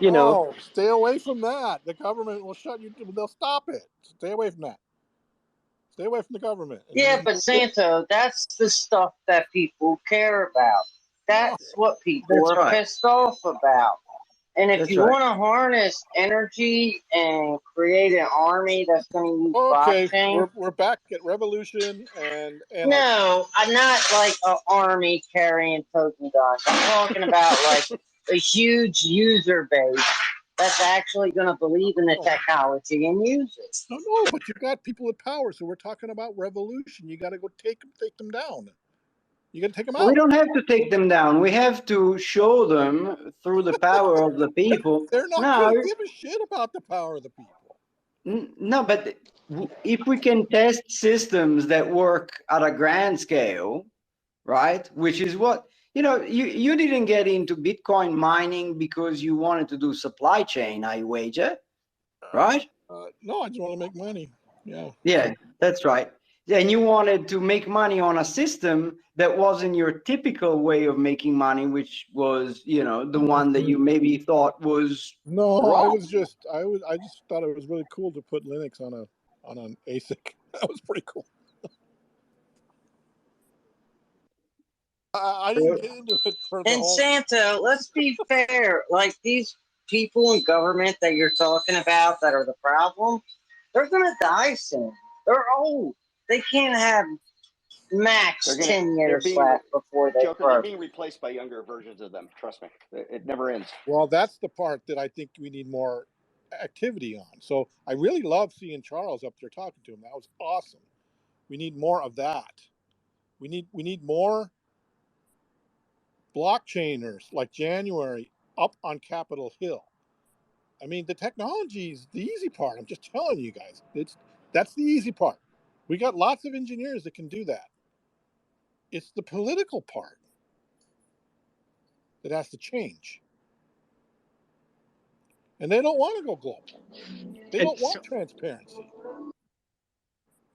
No, stay away from that. The government will shut you. They'll stop it. Stay away from that. Stay away from the government. Yeah, but Santo, that's the stuff that people care about. That's what people are pissed off about. And if you want to harness energy and create an army that's going to use blockchain, we're back at revolution and no, I'm not like an army carrying token guns. I'm talking about like a huge user base that's actually going to believe in the technology and use it. No, but you got people with power, so we're talking about revolution. You got to go take them down. You got to take them out. We don't have to take them down. We have to show them through the power of the people. They're not going to give a shit about the power of the people. No, but if we can test systems that work at a grand scale, right? Which is what, you didn't get into Bitcoin mining because you wanted to do supply chain, I wager, right? No, I just want to make money. Yeah. Yeah, that's right. And you wanted to make money on a system that wasn't your typical way of making money, which was, the one that you maybe thought was wrong. I just thought it was really cool to put Linux on an ASIC. That was pretty cool. I didn't get into it for the And whole... Santa, let's be fair. Like, these people in government that you're talking about that are the problem, they're going to die soon. They're old. They can't have max 10 years left before they Joker, they're being replaced by younger versions of them. Trust me. It never ends. Well, that's the part that I think we need more activity on. So I really love seeing Charles up there talking to him. That was awesome. We need more of that. We need more blockchainers like January up on Capitol Hill. I mean, the technology is the easy part. I'm just telling you guys. That's the easy part. We got lots of engineers that can do that. It's the political part that has to change. And they don't want to go global. They don't want transparency.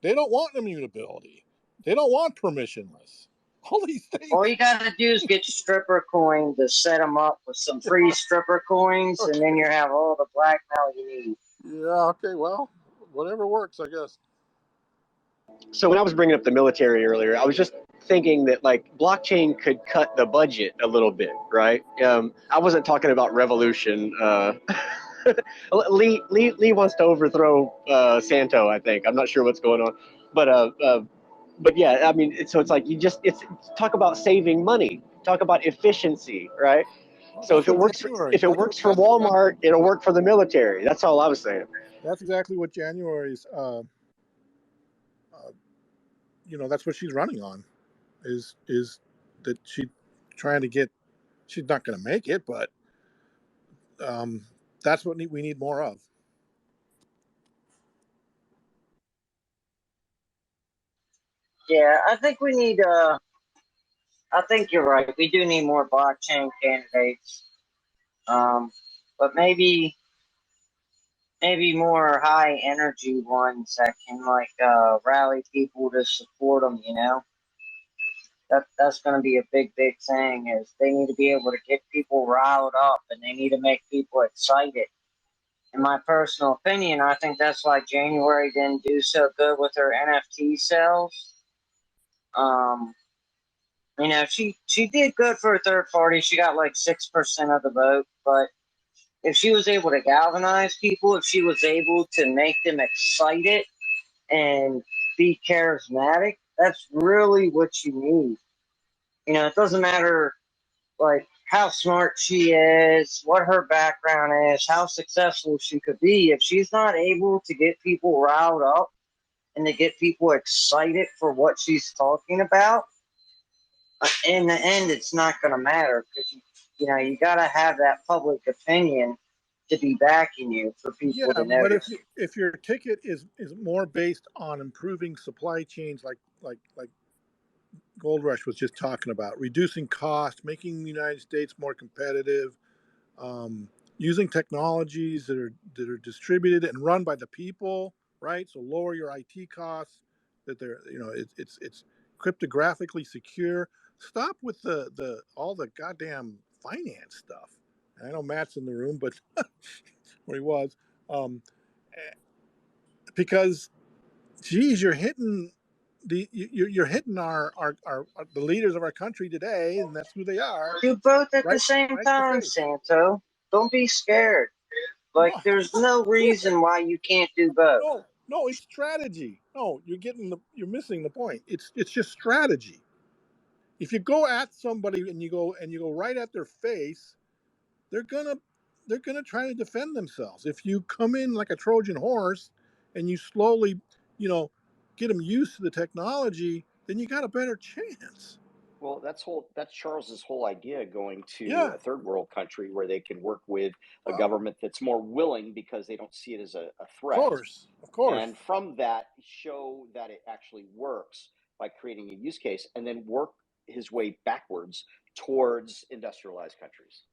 They don't want immutability. They don't want permissionless. All these things. All you got to do is get stripper coin to set them up with some free stripper coins, and then you have all the blackmail you need. Yeah, okay, well, whatever works, I guess. So when I was bringing up the military earlier, I was just thinking that like blockchain could cut the budget a little bit, right? I wasn't talking about revolution. Lee wants to overthrow Santo, I think. I'm not sure what's going on, but yeah, I mean, it's like it's talk about saving money, talk about efficiency, right? So if it works for Walmart, it'll work for the military. That's all I was saying. That's exactly what January's that's what she's running on, is that she's trying to get. She's not going to make it, but that's what we need more of. Yeah, I think we need. I think you're right. We do need more blockchain candidates, but maybe more high energy ones that can rally people to support them. That's going to be a big thing. Is they need to be able to get people riled up, and they need to make people excited. In my personal opinion, I think that's why January didn't do so good with her NFT sales. She did good for a third party. She got like 6% of the vote, but if she was able to galvanize people, if she was able to make them excited and be charismatic, that's really what you need. It doesn't matter like how smart she is, what her background is, how successful she could be. If she's not able to get people riled up and to get people excited for what she's talking about, in the end, it's not going to matter because you got to have that public opinion to be backing you for people to notice. But if your ticket is more based on improving supply chains, like Gold Rush was just talking about, reducing cost, making the United States more competitive, using technologies that are distributed and run by the people, right? So lower your IT costs. That they're it's cryptographically secure. Stop with all the goddamn finance stuff. I know Matt's in the room, but where he was, because geez, you're hitting you're hitting our the leaders of our country today, and that's who they are. Do both at the same time, Santo. Don't be scared. There's no reason why you can't do both. No, it's strategy. No, you're missing the point. It's just strategy. If you go at somebody and you go right at their face, they're gonna they're going to try to defend themselves. If you come in like a Trojan horse and you slowly, get them used to the technology, then you got a better chance. Well, that's Charles's whole idea, going to Yeah. a third world country where they can work with a Well, government that's more willing because they don't see it as a threat. Of course. And from that, show that it actually works by creating a use case, and then work his way backwards towards industrialized countries.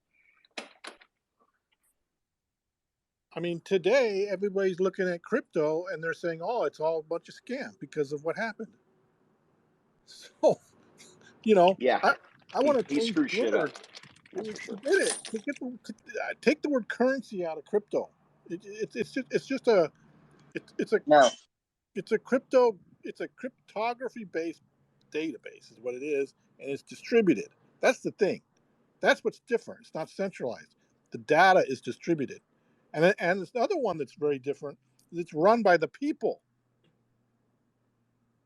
I mean, today everybody's looking at crypto and they're saying, "Oh, it's all a bunch of scam because of what happened." So, Yeah, I want to he change screws the shit up. word. That's for sure. Forget it. Take the word currency out of crypto. No. It's a cryptography based database is what it is, and it's distributed. That's the thing. That's what's different. It's not centralized. The data is distributed. And this other one that's very different is it's run by the people,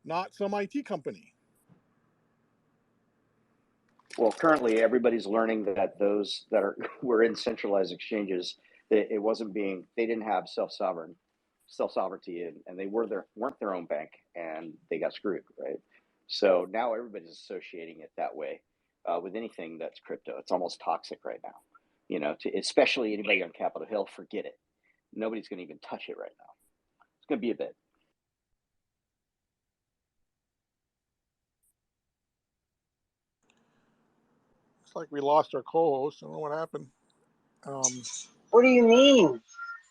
not some IT company. Well, currently everybody's learning that those that were in centralized exchanges, they didn't have self-sovereignty, and they weren't their own bank, and they got screwed, right? So now everybody's associating it that way with anything that's crypto. It's almost toxic right now, especially anybody on Capitol Hill. Forget it. Nobody's going to even touch it right now. It's going to be a bit. It's like we lost our co-host. I don't know what happened. What do you mean?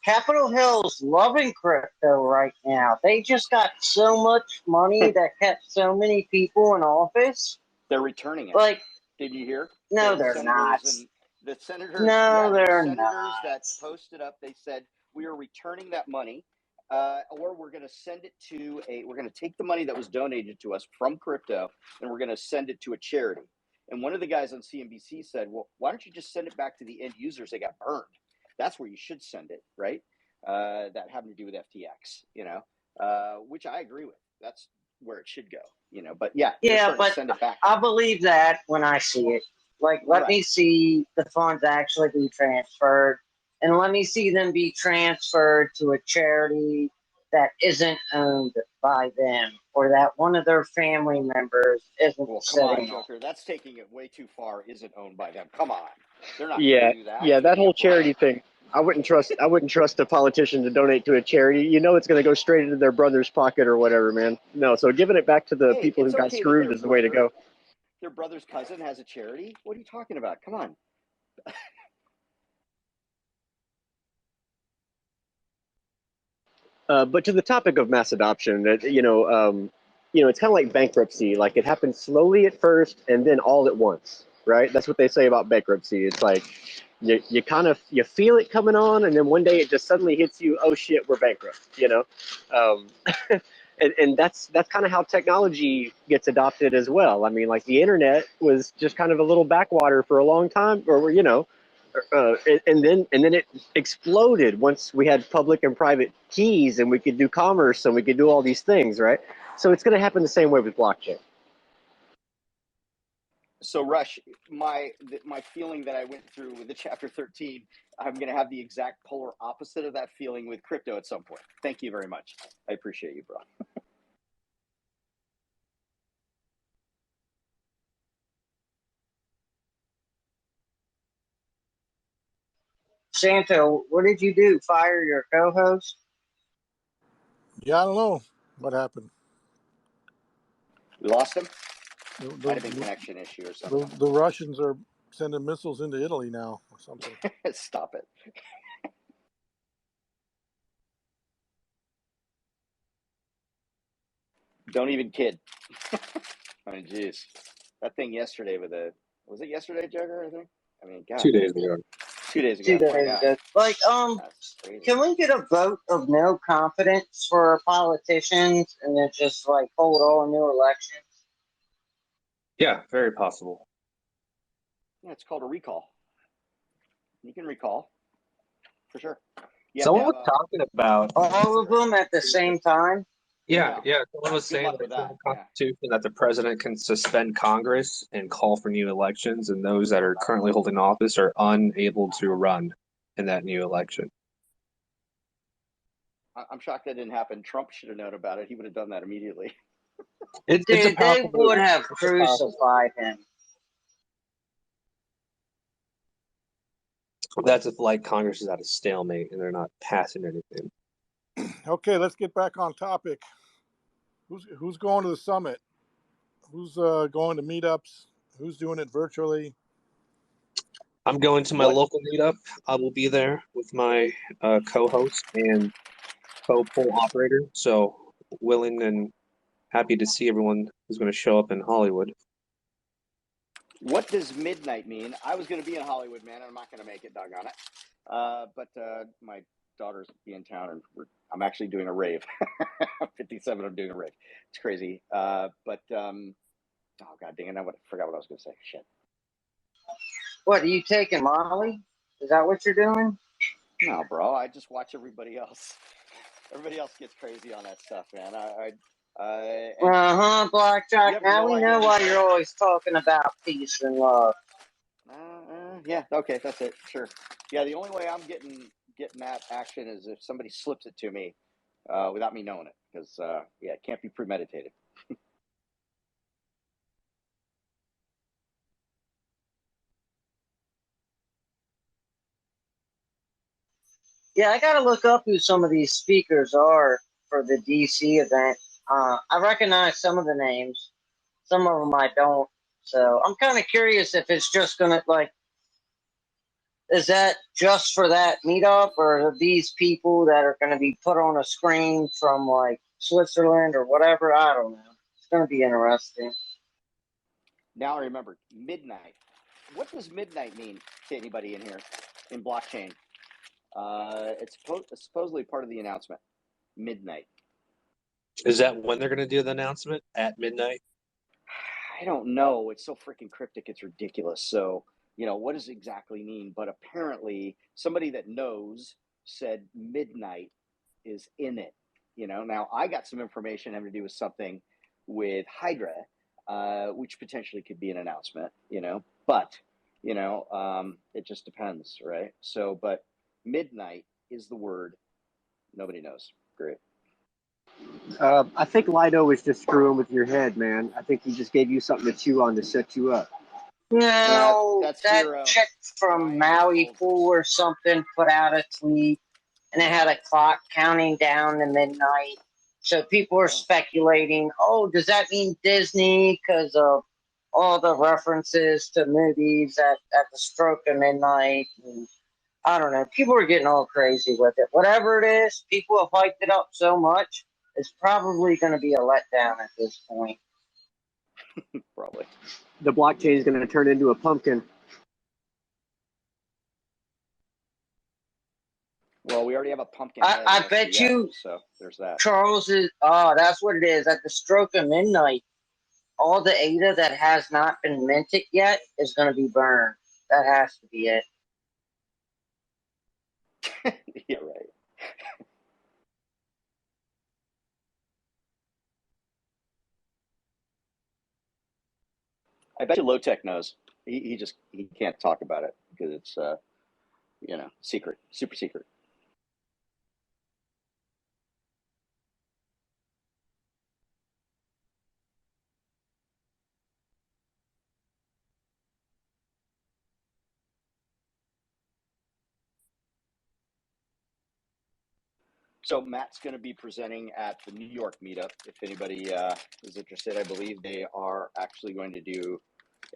Capitol Hill's loving crypto right now. They just got so much money that kept so many people in office. They're returning it. Like, did you hear? No, they're not. The senators, no, they're senators not. that posted up, they said, we are returning that money, or we're going to send it to we're going to take the money that was donated to us from crypto, and we're going to send it to a charity. And one of the guys on CNBC said, well, why don't you just send it back to the end users that got burned? That's where you should send it, right? That having to do with FTX, which I agree with. That's where it should go, but Yeah, to send it back. I believe that when I see it. Like, let me see the funds actually be transferred, and let me see them be transferred to a charity that isn't owned by them, or that one of their family members isn't sitting on. Joker. That's taking it way too far. Isn't owned by them. Come on, they're not Yeah, going to do that. yeah, that whole charity thing. I wouldn't trust a politician to donate to a charity. It's going to go straight into their brother's pocket or whatever, man. No, so giving it back to the people who got screwed is the way to go. Their brother's cousin has a charity? What are you talking about? Come on. But to the topic of mass adoption, it's kind of like bankruptcy. Like, it happens slowly at first and then all at once, right? That's what they say about bankruptcy. It's like you kind of feel it coming on, and then one day it just suddenly hits you. Oh shit, we're bankrupt. And that's kind of how technology gets adopted as well. I mean, like, the internet was just kind of a little backwater for a long time, and then it exploded once we had public and private keys, and we could do commerce, and we could do all these things, right? So it's going to happen the same way with blockchain. So, Rush, my feeling that I went through with the Chapter 13, I'm going to have the exact polar opposite of that feeling with crypto at some point. Thank you very much. I appreciate you, bro. Santo, what did you do? Fire your co-host? Yeah, I don't know what happened. We lost him? Might have been connection issue or something. The Russians are sending missiles into Italy now or something. Stop it. Don't even kid. I mean, jeez. That thing yesterday was it yesterday, Joker, I think? I mean, God. 2 days ago. 2 days ago. 2 days ago. Like, can we get a vote of no confidence for politicians and then just, like, hold all new elections? Yeah, very possible. Yeah, it's called a recall. You can recall, for sure. Someone was talking about all of them at the same time. Yeah. Someone was saying that in the Constitution that the president can suspend Congress and call for new elections, and those that are currently holding office are unable to run. in that new election. I'm shocked that didn't happen. Trump should have known about it. He would have done that immediately. It's a Dude, they powerful move. would have It's a powerful move. crucified him. That's if like Congress is at a stalemate and they're not passing anything. Okay, let's get back on topic. Who's going to the summit? Who's going to meetups? Who's doing it virtually? I'm going to my local meetup. I will be there with my co-host and co-poll operator. So willing and happy to see everyone who's going to show up in Hollywood. What does midnight mean? I was going to be in Hollywood, man. I'm not going to make it, doggone it. But my daughter's be in town, and I'm actually doing a rave. I'm 57. I'm doing a rave. It's crazy. Oh god dang it! I forgot what I was going to say. Shit. What, are you taking Molly? Is that what you're doing? No, bro. I just watch everybody else. Everybody else gets crazy on that stuff, man. Blackjack. Now we know why you're always talking about peace and love. Yeah. Okay, that's it. Sure. Yeah. The only way I'm getting that action is if somebody slips it to me without me knowing it, because it can't be premeditated. Yeah, I gotta look up who some of these speakers are for the DC event. I recognize some of the names, some of them I don't. So I'm kind of curious if it's just gonna is that just for that meetup, or are these people that are gonna be put on a screen from like Switzerland or whatever? I don't know. It's gonna be interesting. Now I remember midnight. What does midnight mean to anybody in here in blockchain? It's supposedly part of the announcement. Midnight. Is that when they're going to do the announcement? At midnight? I don't know. It's so freaking cryptic. It's ridiculous. So, what does it exactly mean? But apparently somebody that knows said midnight is in it. Now I got some information having to do with something with Hydra, which potentially could be an announcement, but, it just depends, right? So, but midnight is the word. Nobody knows. Great. I think Lido was just screwing with your head, man. I think he just gave you something to chew on to set you up. No, that's that your, chick from Maui Pool or something put out a tweet, and it had a clock counting down to midnight. So people are speculating, oh, does that mean Disney because of all the references to movies at the stroke of midnight? And I don't know. People are getting all crazy with it. Whatever it is, people have hyped it up so much, it's probably going to be a letdown at this point. Probably. The blockchain is going to turn into a pumpkin. Well, we already have a pumpkin. I bet you. So there's that. Charles is. Oh, that's what it is. At the stroke of midnight, all the ADA that has not been minted yet is going to be burned. That has to be it. Yeah, right. I bet you Low Tech knows. He can't talk about it because it's secret, super secret. So Matt's going to be presenting at the New York meetup. If anybody is interested, I believe they are actually going to do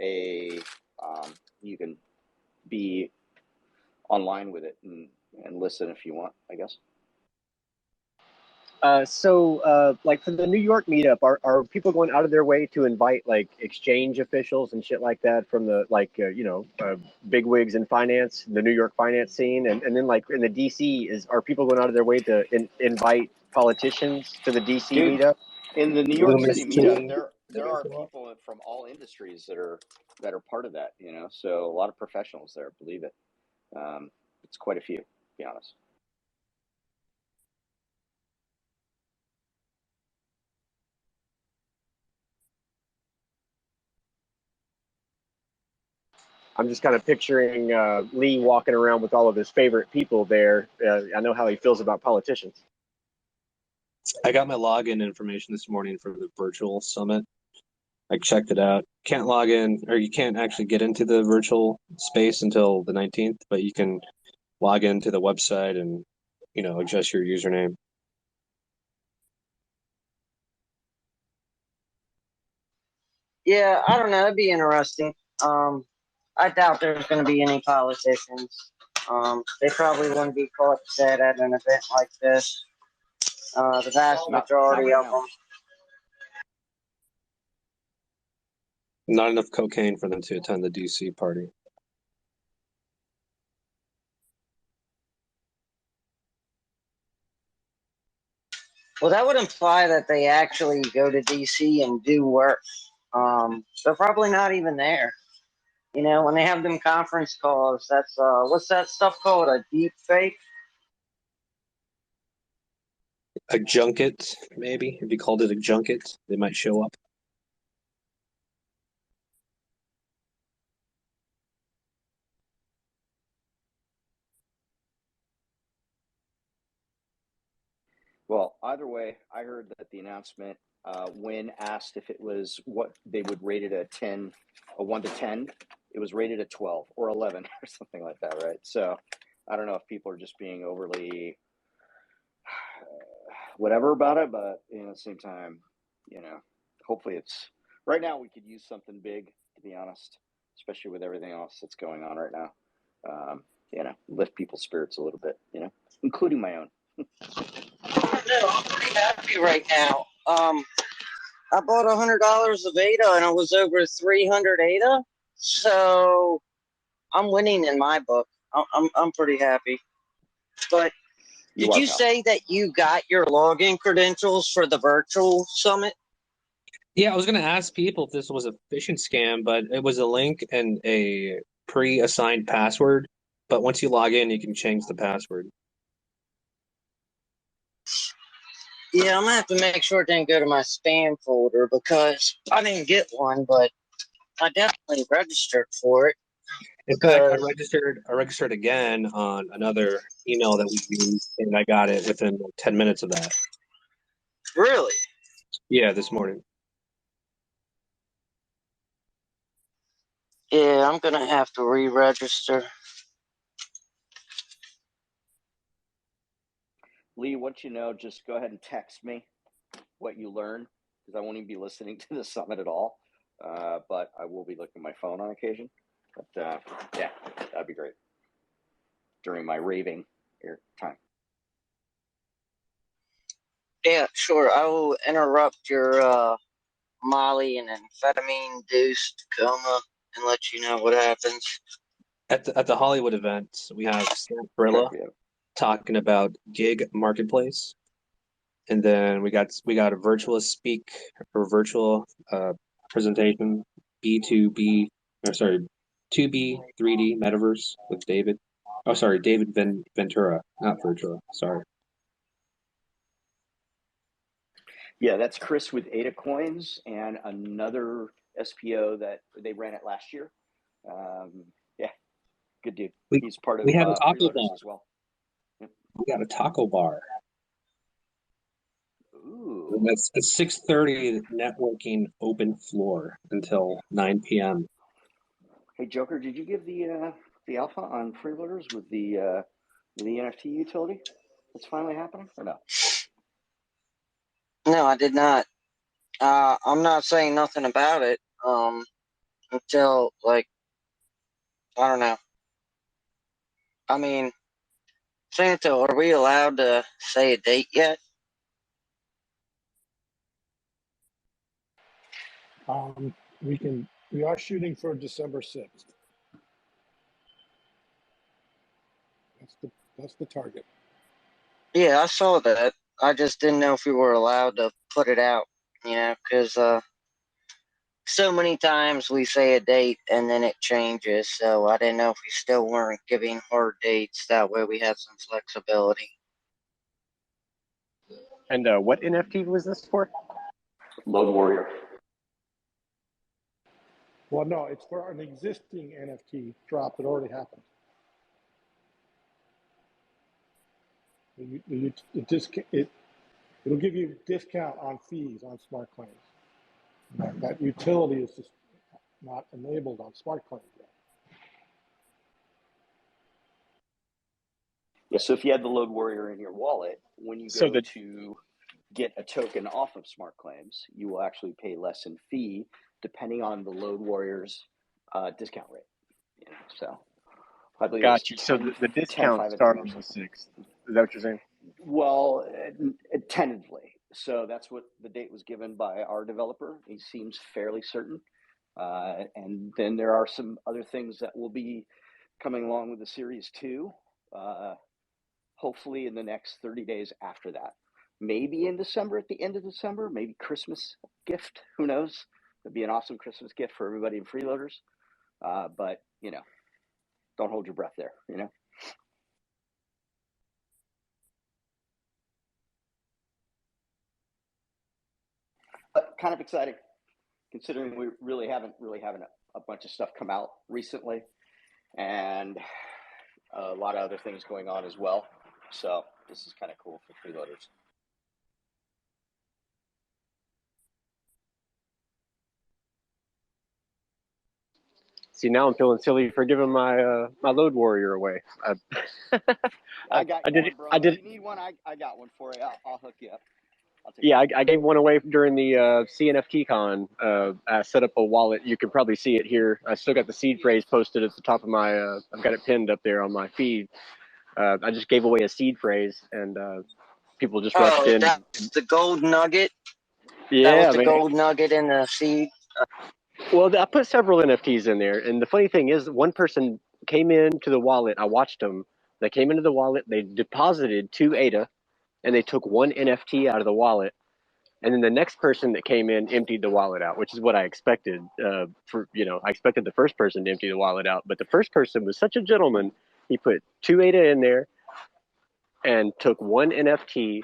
you can be online with it and listen if you want, I guess. Like for the New York meetup, are people going out of their way to invite like exchange officials and shit like that from the big wigs in finance, the New York finance scene, and then like in the DC, are people going out of their way to invite politicians to the DC meetup? In the New York City meetup, there are people from all industries that are part of that. So a lot of professionals there, believe it. It's quite a few, to be honest. I'm just kind of picturing Lee walking around with all of his favorite people there. I know how he feels about politicians. I got my login information this morning for the virtual summit. I checked it out. Can't log in, or you can't actually get into the virtual space until the 19th, but you can log into the website and, you know, adjust your username. Yeah, I don't know. It'd be interesting. I doubt there's going to be any politicians. They probably wouldn't be caught dead at an event like this. The vast majority of them. Not enough cocaine for them to attend the DC party. Well, that would imply that they actually go to DC and do work. They're probably not even there. You know, when they have them conference calls, that's what's that stuff called? A deep fake? A junket, maybe. If you called it a junket, they might show up. Well, either way, I heard that the announcement, when asked if it was what they would rate it at 10, a 1 to 10, it was rated at 12 or 11 or something like that, right? So I don't know if people are just being overly whatever about it, but you know, at the same time, you know, hopefully it's right now we could use something big, to be honest, especially with everything else that's going on right now. You know, lift people's spirits a little bit, you know, including my own. No, I'm pretty happy right now. I bought $100 of ADA and it was over 300 ADA, so I'm winning in my book. I'm pretty happy. But did you say that you got your login credentials for the virtual summit? Yeah, I was going to ask people if this was a phishing scam, but it was a link and a pre-assigned password. But once you log in, you can change the password. Yeah, I'm gonna have to make sure it didn't go to my spam folder because I didn't get one, but I definitely registered for it. In fact, I registered again on another email that we used, and I got it within 10 minutes of that. Really? Yeah, this morning. Yeah, I'm gonna have to re-register. Lee, once you know, just go ahead and text me what you learned because I won't even be listening to the summit at all. But I will be looking at my phone on occasion. But yeah, that'd be great during my raving time. Yeah, sure. I will interrupt your Molly and amphetamine-induced coma and let you know what happens. At the Hollywood event, we have Sam Brilla talking about gig marketplace, and then we got a virtual virtual presentation B2B, or sorry, 2B 3D metaverse with David. Oh, sorry, David Ventura, not Virtua. Sorry. Yeah, that's Chris with Ada Coins and another SPO that they ran it last year. Yeah, good dude. He's part of we have a taco Freeloaders bar as well. Yep. We got a taco bar. Ooh. And that's at 6:30 networking open floor until 9 p.m. Hey Joker, did you give the alpha on Freeloaders with the NFT utility that's finally happening or no? No, I did not. I'm not saying nothing about it. Until like I don't know. I mean, Santo, are we allowed to say a date yet? We are shooting for December 6th. That's the target. Yeah, I saw that. I just didn't know if we were allowed to put it out, you know, because so many times we say a date and then it changes. So I didn't know if we still weren't giving hard dates. That way we had some flexibility. And what NFT was this for? Lone Warrior. Well, no, it's for an existing NFT drop that already happened. It'll give you a discount on fees on smart claims. That utility is just not enabled on smart claims yet. Yeah, so if you had the Load Warrior in your wallet, when you go to get a token off of smart claims, you will actually pay less in fee depending on the Load Warrior's discount rate. You know, so I believe Got you. So the discount started on the 6th. Is that what you're saying? Well, tentatively. So that's what the date was given by our developer. He seems fairly certain. And then there are some other things that will be coming along with the Series 2, hopefully in the next 30 days after that. Maybe in December, at the end of December, maybe Christmas gift. Who knows? It'd be an awesome Christmas gift for everybody in freeloaders. But, you know, don't hold your breath there, you know? But kind of exciting, considering we really haven't a bunch of stuff come out recently, and a lot of other things going on as well. So this is kind of cool for freeloaders. See, now I'm feeling silly for giving my my Load Warrior away. I got you one, bro. If you need one, I got one for you. I'll hook you up. Yeah, I gave one away during the CNFT con. I set up a wallet. You can probably see it here. I still got the seed phrase posted at the top of my, I've got it pinned up there on my feed. I just gave away a seed phrase, and people just rushed in. That's the gold nugget? Yeah, that was the gold nugget in the seed? Well, I put several NFTs in there, and the funny thing is, one person came into the wallet. I watched them. They came into the wallet. They deposited 2 ADA, and they took 1 NFT out of the wallet. And then the next person that came in emptied the wallet out, which is what I expected. I expected the first person to empty the wallet out, but the first person was such a gentleman. He put 2 ADA in there and took 1 NFT.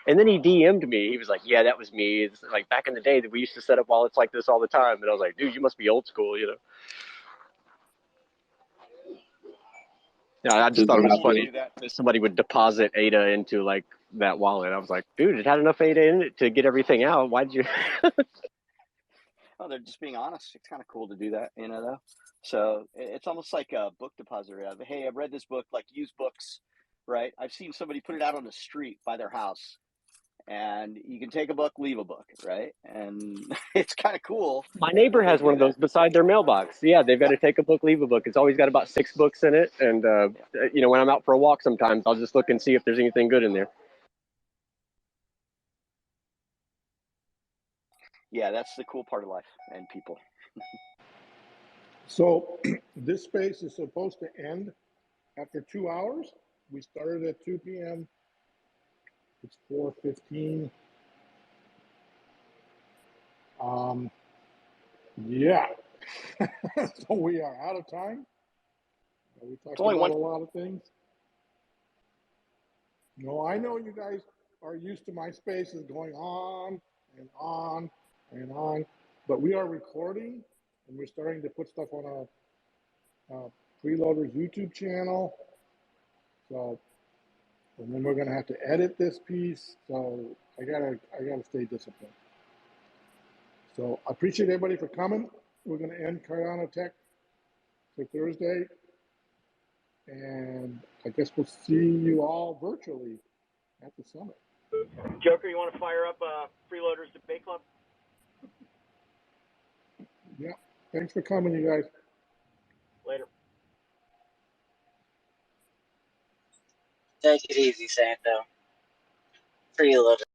And then he DM'd me. He was like, "Yeah, that was me. It's like back in the day that we used to set up wallets like this all the time." And I was like, "Dude, you must be old school, you know." Yeah, I just thought it was funny that somebody would deposit ADA into like that wallet. I was like, "Dude, it had enough ADA in it to get everything out. Why'd you?" Oh, they're just being honest. It's kind of cool to do that, you know, though. So it's almost like a book depository. Hey, I've read this book, like used books, right? I've seen somebody put it out on the street by their house, and you can take a book, leave a book, right? And it's kind of cool. My neighbor has one of those beside their mailbox. Yeah, they've got to take a book, leave a book. It's always got about 6 books in it. And, when I'm out for a walk sometimes, I'll just look and see if there's anything good in there. Yeah, that's the cool part of life and people. So this space is supposed to end after 2 hours. We started at 2 p.m. It's 4:15. Yeah. So we are out of time. We talked about a lot of things. No, I know you guys are used to my spaces going on and on and on, but we are recording, and we're starting to put stuff on a Freeloaders YouTube channel. So, and then we're gonna have to edit this piece. So I gotta stay disciplined. So I appreciate everybody for coming. We're gonna end Cardano-Tech for Thursday, and I guess we'll see you all virtually at the summit. Joker, you want to fire up Freeloaders Debate Club? Yeah. Thanks for coming, you guys. Later. Take it easy, Santo. Freeloaders.